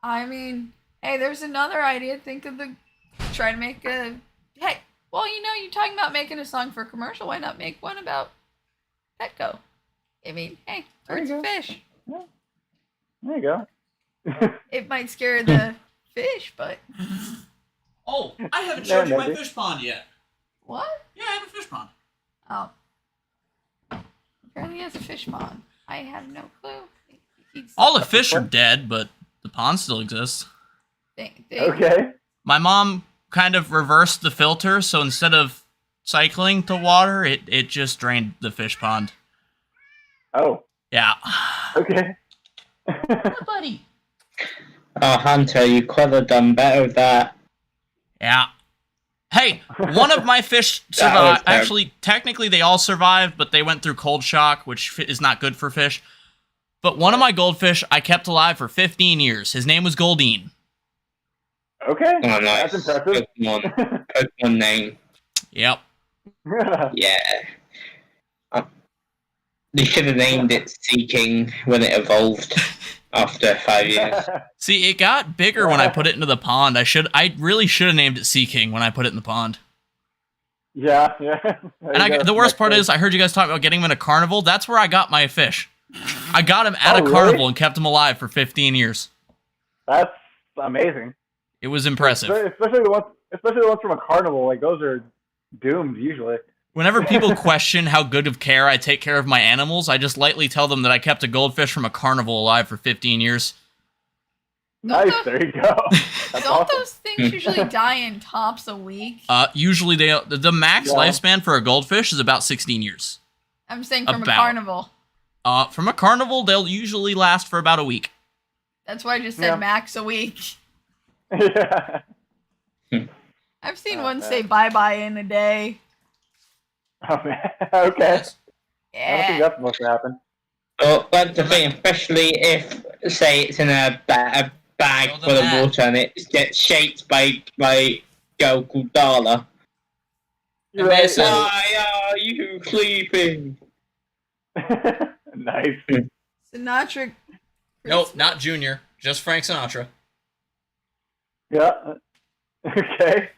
I mean, hey, there's another idea. Try to make a, hey, well, you're talking about making a song for a commercial. Why not make one about Petco? I mean, hey, birds and fish. Yeah. There you go. It might scare the fish, but. Oh, I haven't showed you my fish pond yet. What? Yeah, I have a fish pond. Oh. Apparently he has a fish pond. I have no clue. All the fish are dead, but the pond still exists. Okay. My mom kind of reversed the filter, so instead of cycling to water, it just drained the fish pond. Oh. Yeah. Okay. Buddy. Oh, Hunter, you could have done better with that. Yeah. Hey, one of my fish survived. Actually, technically they all survived, but they went through cold shock, which is not good for fish. But one of my goldfish I kept alive for 15 years. His name was Goldine. Okay. Oh, nice. That's impressive. Pokemon name. Yep. Yeah. They should have named it Sea King when it evolved after 5 years. See, it got bigger when I put it into the pond. I really should have named it Sea King when I put it in the pond. Yeah. And the worst part is, I heard you guys talk about getting him in a carnival. That's where I got my fish. I got him at a carnival and kept him alive for 15 years. That's amazing. It was impressive. Especially the ones from a carnival. Like those are doomed usually. Whenever people question how good of care I take care of my animals, I just lightly tell them that I kept a goldfish from a carnival alive for 15 years. Nice, there you go. Don't those things usually die in tops a week? Usually the max lifespan for a goldfish is about 16 years. I'm saying from a carnival. From a carnival, they'll usually last for about a week. That's why I just said max a week. Yeah. I've seen one say bye-bye in a day. Oh, man. Okay. Yeah. I don't think that's supposed to happen. Well, that's the thing, especially if, say, it's in a bag full of water and it gets shaped by a girl called Darla. Right. Why are you sleeping? Nice. Sinatra. Nope, not Junior. Just Frank Sinatra. Yeah. Okay.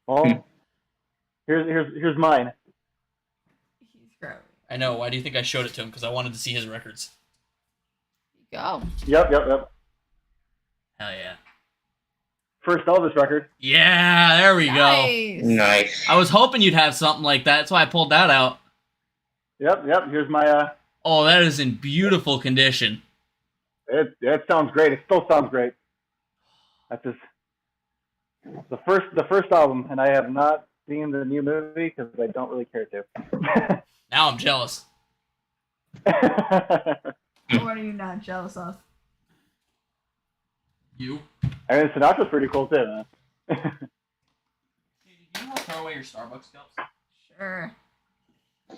Well, here's mine. He's growing. I know. Why do you think I showed it to him? Because I wanted to see his records. Go. Yep. Hell yeah. First Elvis record. Yeah, there we Nice. go. Nice. I was hoping you'd have something like that. That's why I pulled that out. Yep. Here's my. Oh, that is in beautiful condition. It sounds great. It still sounds great. That's just the first album, and I have not seen the new movie because I don't really care to. Now I'm jealous. What are you not jealous of? You? I mean, Sinatra's pretty cool too, man. Do you want to throw away your Starbucks cups? Sure.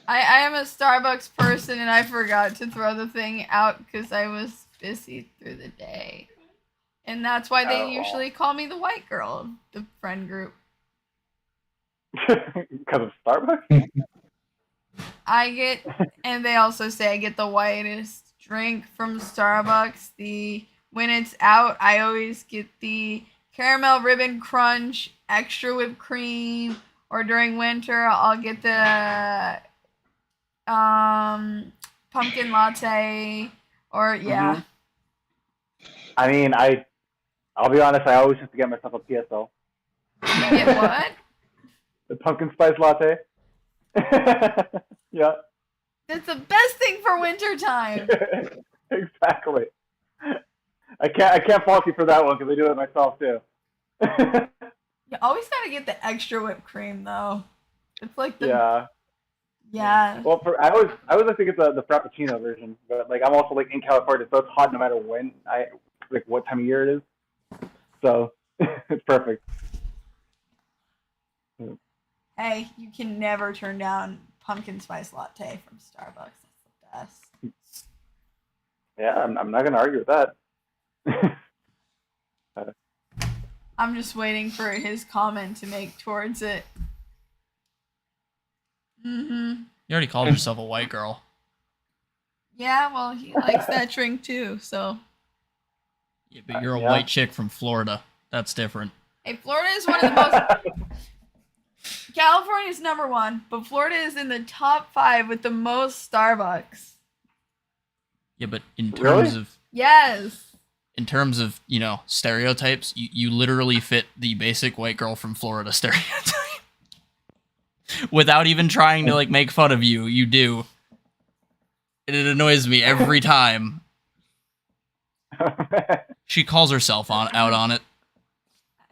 I am a Starbucks person, and I forgot to throw the thing out because I was busy through the day. And that's why they usually call me the white girl of the friend group. Because of Starbucks? And they also say I get the whitest drink from Starbucks. When it's out, I always get the caramel ribbon crunch, extra whipped cream, or during winter, I'll get the pumpkin latte, or I mean, I I'll be honest, I always used to get myself a PSL. You get what? The pumpkin spice latte. Yeah. That's the best thing for wintertime. Exactly. I can't fault you for that one because I do it myself too. You always gotta get the extra whipped cream though. It's like the yeah. Well, I always like to get the Frappuccino version, but like I'm also like in California, so it's hot no matter when what time of year it is. So it's perfect. Hey, you can never turn down pumpkin spice latte from Starbucks. That's the best. Yeah, I'm not gonna argue with that. I'm just waiting for his comment to make towards it. Mm-hmm. You already called yourself a white girl. Yeah, well, he likes that drink too, so. Yeah, but you're a white chick from Florida. That's different. Hey, Florida is one of the most... California's number one, but Florida is in the top 5 with the most Starbucks. Yeah, but in terms of... Yes. In terms of, stereotypes, you literally fit the basic white girl from Florida stereotype. Without even trying to, make fun of you, you do. And it annoys me every time. She calls herself out on it.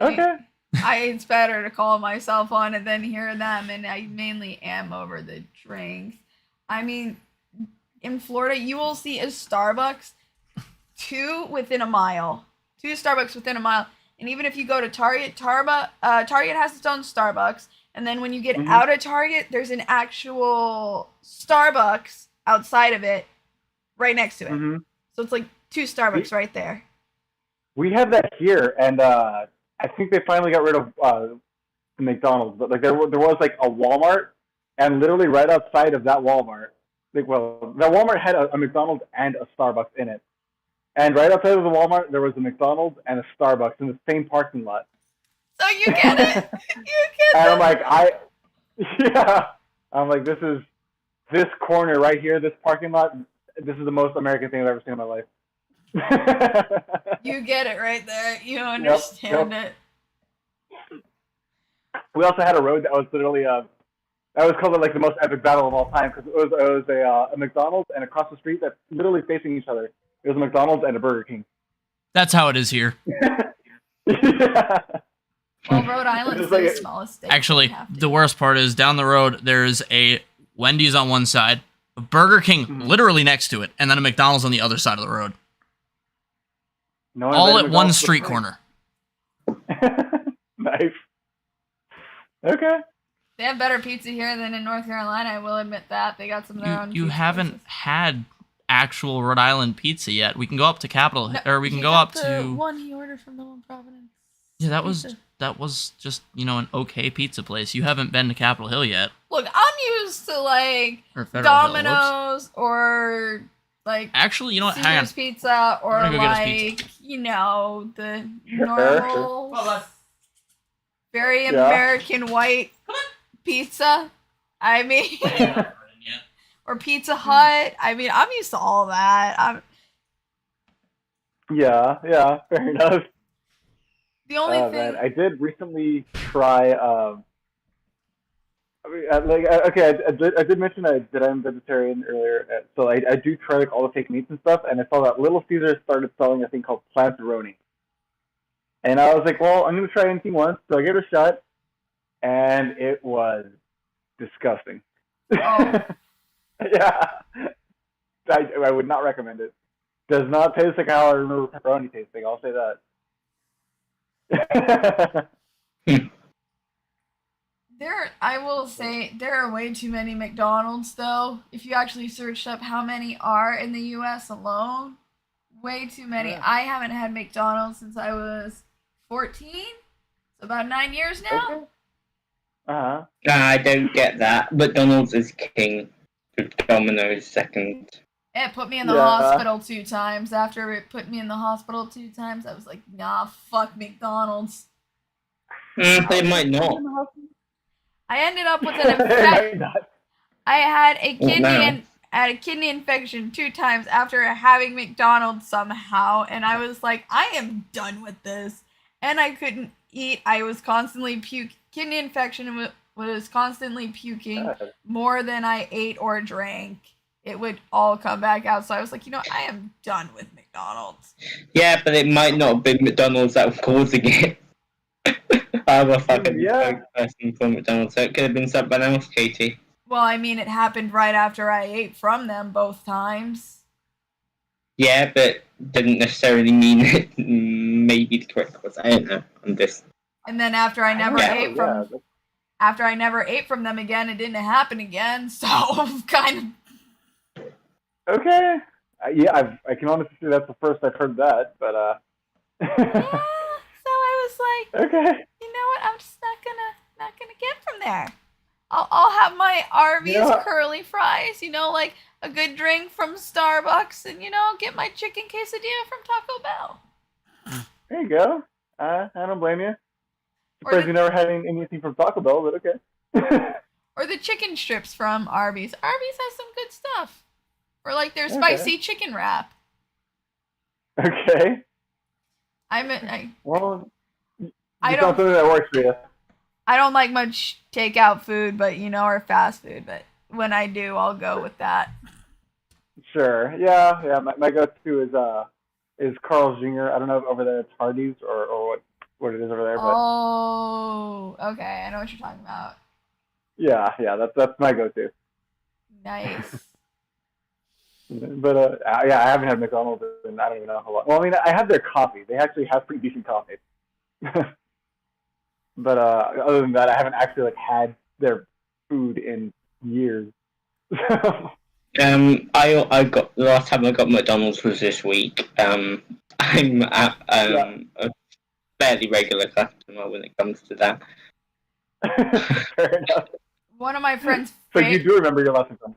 Okay. It's better to call myself on it than hear them, and I mainly am over the drinks. I mean, in Florida, you will see a Starbucks 2 within a mile. 2 Starbucks within a mile. And even if you go to Target, Target has its own Starbucks. And then when you get out of Target, there's an actual Starbucks outside of it, right next to it. Mm-hmm. So it's like 2 Starbucks right there. We have that here, and I think they finally got rid of the McDonald's. But there was like a Walmart, and literally right outside of that Walmart, that Walmart had a McDonald's and a Starbucks in it. And right outside of the Walmart, there was a McDonald's and a Starbucks in the same parking lot. So you get it. You get and I'm like, I'm like, this corner right here, this parking lot, this is the most American thing I've ever seen in my life. You get it right there. You understand it. We also had a road that was literally that was called like the most epic battle of all time because it was a McDonald's and across the street that's literally facing each other. It was a McDonald's and a Burger King. That's how it is here. Yeah. Well, Rhode Island's the smallest state. Actually, the worst part is down the road, there's a Wendy's on one side, a Burger King literally next to it, and then a McDonald's on the other side of the road. All at one street corner. Nice. Okay. They have better pizza here than in North Carolina, I will admit that. They got some of their own You pizza haven't places. had actual Rhode Island pizza yet. We can go up to Capitol, or we can go up the to... one he ordered from the one Providence. Yeah, that was just, an okay pizza place. You haven't been to Capitol Hill yet. Look, I'm used to Domino's or actually, you know what? Caesar's Hang on. Pizza or go the normal very American white pizza. I mean, or Pizza Hut. I mean, I'm used to all that. Yeah, fair enough. The only thing man, I did recently try. I did mention that I'm vegetarian earlier, so I do try all the fake meats and stuff. And I saw that Little Caesars started selling a thing called Plantaroni, and I was like, well, I'm gonna try anything once, so I gave it a shot, and it was disgusting. Oh. Yeah, I would not recommend it. Does not taste like how I remember pepperoni tasting. I'll say that. I will say there are way too many McDonald's though. If you actually searched up how many are in the US alone, way too many. Yeah. I haven't had McDonald's since I was 14. So about 9 years now. Okay. Uh-huh. I don't get that. McDonald's is king. Domino's second. It put me in the hospital 2 times. After it put me in the hospital 2 times, I was like, nah, fuck McDonald's. They might not. I ended up with an infection. I had a kidney I had a kidney infection 2 times after having McDonald's somehow, and I was like, I am done with this. And I couldn't eat. I was constantly puking. Kidney infection was constantly puking more than I ate or drank. It would all come back out. So I was like, I am done with McDonald's. Yeah, but it might not have been McDonald's that was causing it. I'm a fucking person from McDonald's, so it could have been something else, Katie. Well, I mean, it happened right after I ate from them both times. Yeah, but didn't necessarily mean it maybe the correct cause. I don't know on this. And then after I never ate from them again, it didn't happen again. So kind of. Okay. Yeah, I can honestly say that's the first I've heard that, but Yeah. So I was like, okay. You know what? I'm just not gonna get from there. I'll have my Arby's curly fries, like a good drink from Starbucks, and get my chicken quesadilla from Taco Bell. There you go. I don't blame you. Surprised you never had anything from Taco Bell, but okay. Or the chicken strips from Arby's. Arby's has some good stuff. Or like their spicy chicken wrap. Okay. Well, I don't something that works for you. I don't like much takeout food, but or fast food. But when I do, I'll go with that. Sure. Yeah. My go-to is Carl's Jr. I don't know if over there it's Hardee's or what it is over there. But oh, okay. I know what you're talking about. Yeah. That's my go-to. Nice. But I haven't had McDonald's in I don't even know how long. Well, I mean, I had their coffee. They actually have pretty decent coffee. But other than that, I haven't actually had their food in years. I got the last time I got McDonald's was this week. I'm a fairly regular customer when it comes to that. Fair enough. One of my friends. So you do remember your last infection?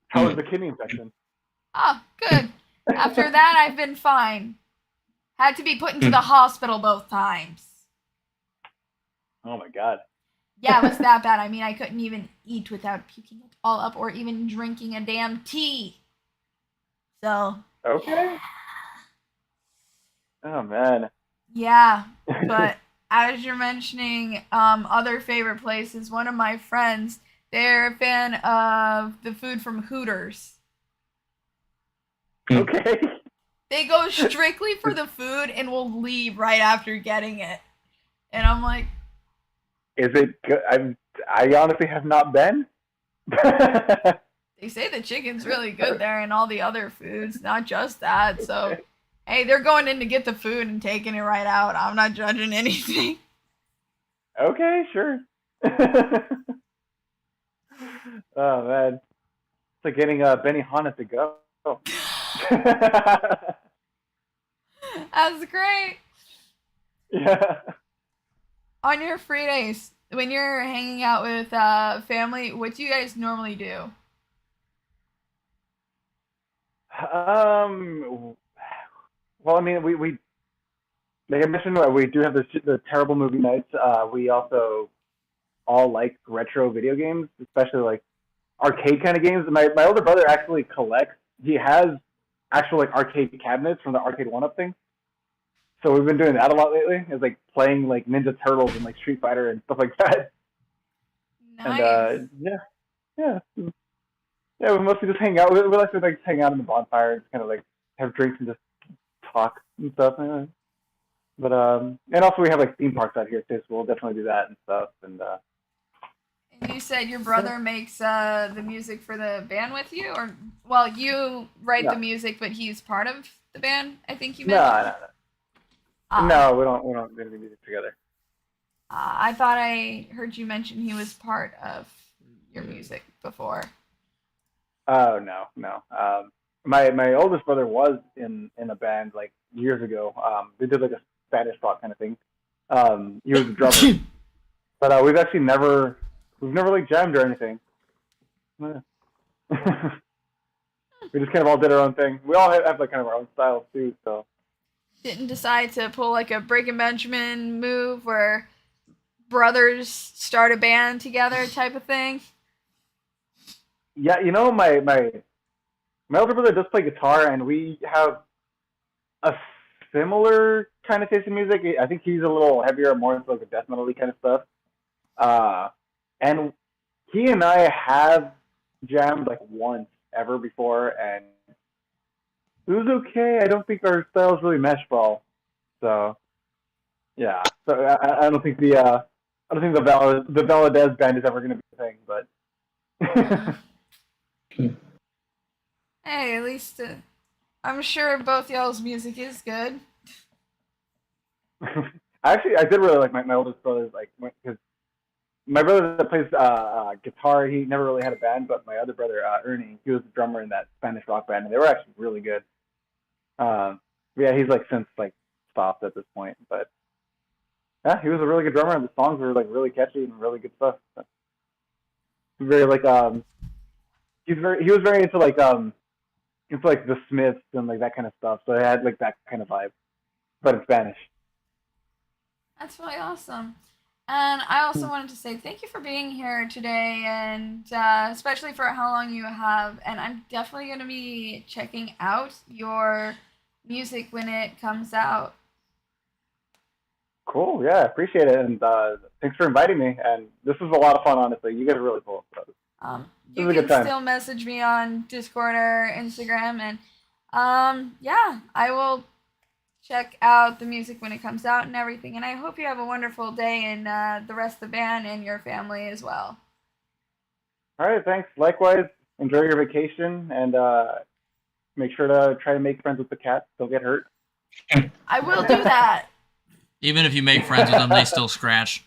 How was the kidney infection? Oh, good. After that, I've been fine. Had to be put into the hospital both times. Oh my god. Yeah, it was that bad. I mean, I couldn't even eat without puking it all up or even drinking a damn tea. So. Okay. Oh man. Yeah, but as you're mentioning other favorite places, one of my friends, they're a fan of the food from Hooters. Okay. They go strictly for the food and will leave right after getting it. And I'm like... Is it good? I honestly have not been. They say the chicken's really good there and all the other foods, not just that. So, hey, they're going in to get the food and taking it right out. I'm not judging anything. Okay, sure. Oh, man. It's like getting Benihana to go. That's great. Yeah. On your free days, when you're hanging out with family, what do you guys normally do? Well, I mean, we like I mentioned, we do have the terrible movie nights. We also all like retro video games, especially like arcade kind of games. My older brother actually collects. He has actual like arcade cabinets from the Arcade 1-Up thing. So we've been doing that a lot lately. It's like playing like Ninja Turtles and like Street Fighter and stuff like that. Nice. And yeah, we mostly just hang out. We like to like hang out in the bonfire and kind of like have drinks and just talk and stuff. But and also we have like theme parks out here too, so we'll definitely do that and stuff. And you said your brother makes the music for the band with you, or well, you write the music, but he's part of the band. I think you meant. No, we don't do any music together. I thought I heard you mention he was part of your music before. Oh no. My oldest brother was in a band like years ago. They did like a Spanish rock kind of thing. He was a drummer, but we've never like jammed or anything. We just kind of all did our own thing. We all have like kind of our own style too, so. Didn't decide to pull like a Breaking Benjamin move where brothers start a band together type of thing? Yeah, my older brother does play guitar, and we have a similar kind of taste in music. I think he's a little heavier, more into like the death metal kind of stuff. And he and I have jammed like once ever before, and it was okay. I don't think our styles really mesh well. So yeah, so I don't think the Valadez band is ever going to be a thing, but. Hey, at least I'm sure both y'all's music is good. Actually, I did really like my oldest brother's, like, because my brother that plays guitar, he never really had a band, but my other brother, Ernie, he was the drummer in that Spanish rock band, and they were actually really good. Yeah, he's like since like stopped at this point, but yeah, he was a really good drummer, and the songs were like really catchy and really good stuff. Very like he was very into like the Smiths and like that kind of stuff, so it had like that kind of vibe, but in Spanish. That's really awesome. And I also wanted to say thank you for being here today, and especially for how long you have. And I'm definitely going to be checking out your music when it comes out. Cool. Yeah, appreciate it, and thanks for inviting me. And this was a lot of fun, honestly. You guys are really cool. So You can still message me on Discord or Instagram, and yeah, I will check out the music when it comes out and everything. And I hope you have a wonderful day, and the rest of the band and your family as well. All right, thanks. Likewise, enjoy your vacation, and make sure to try to make friends with the cats. Don't get hurt. I will do that. Even if you make friends with them, they still scratch.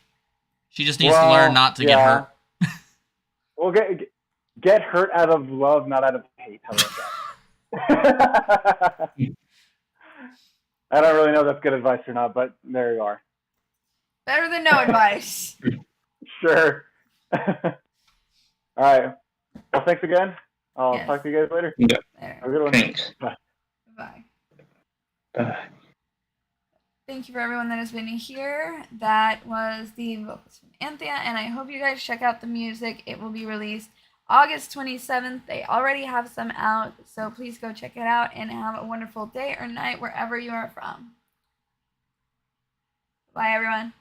She just needs to learn not to get hurt. Well, get hurt out of love, not out of hate. How about that? I don't really know if that's good advice or not, but there you are. Better than no advice. Sure. All right. Well, thanks again. I'll talk to you guys later. Yeah. Have a good one. Thanks. Bye. Bye. Bye. Thank you for everyone that has been here. That was the vocals from Anthea, and I hope you guys check out the music. It will be released August 27th. They already have some out, so please go check it out and have a wonderful day or night wherever you are from. Bye, everyone.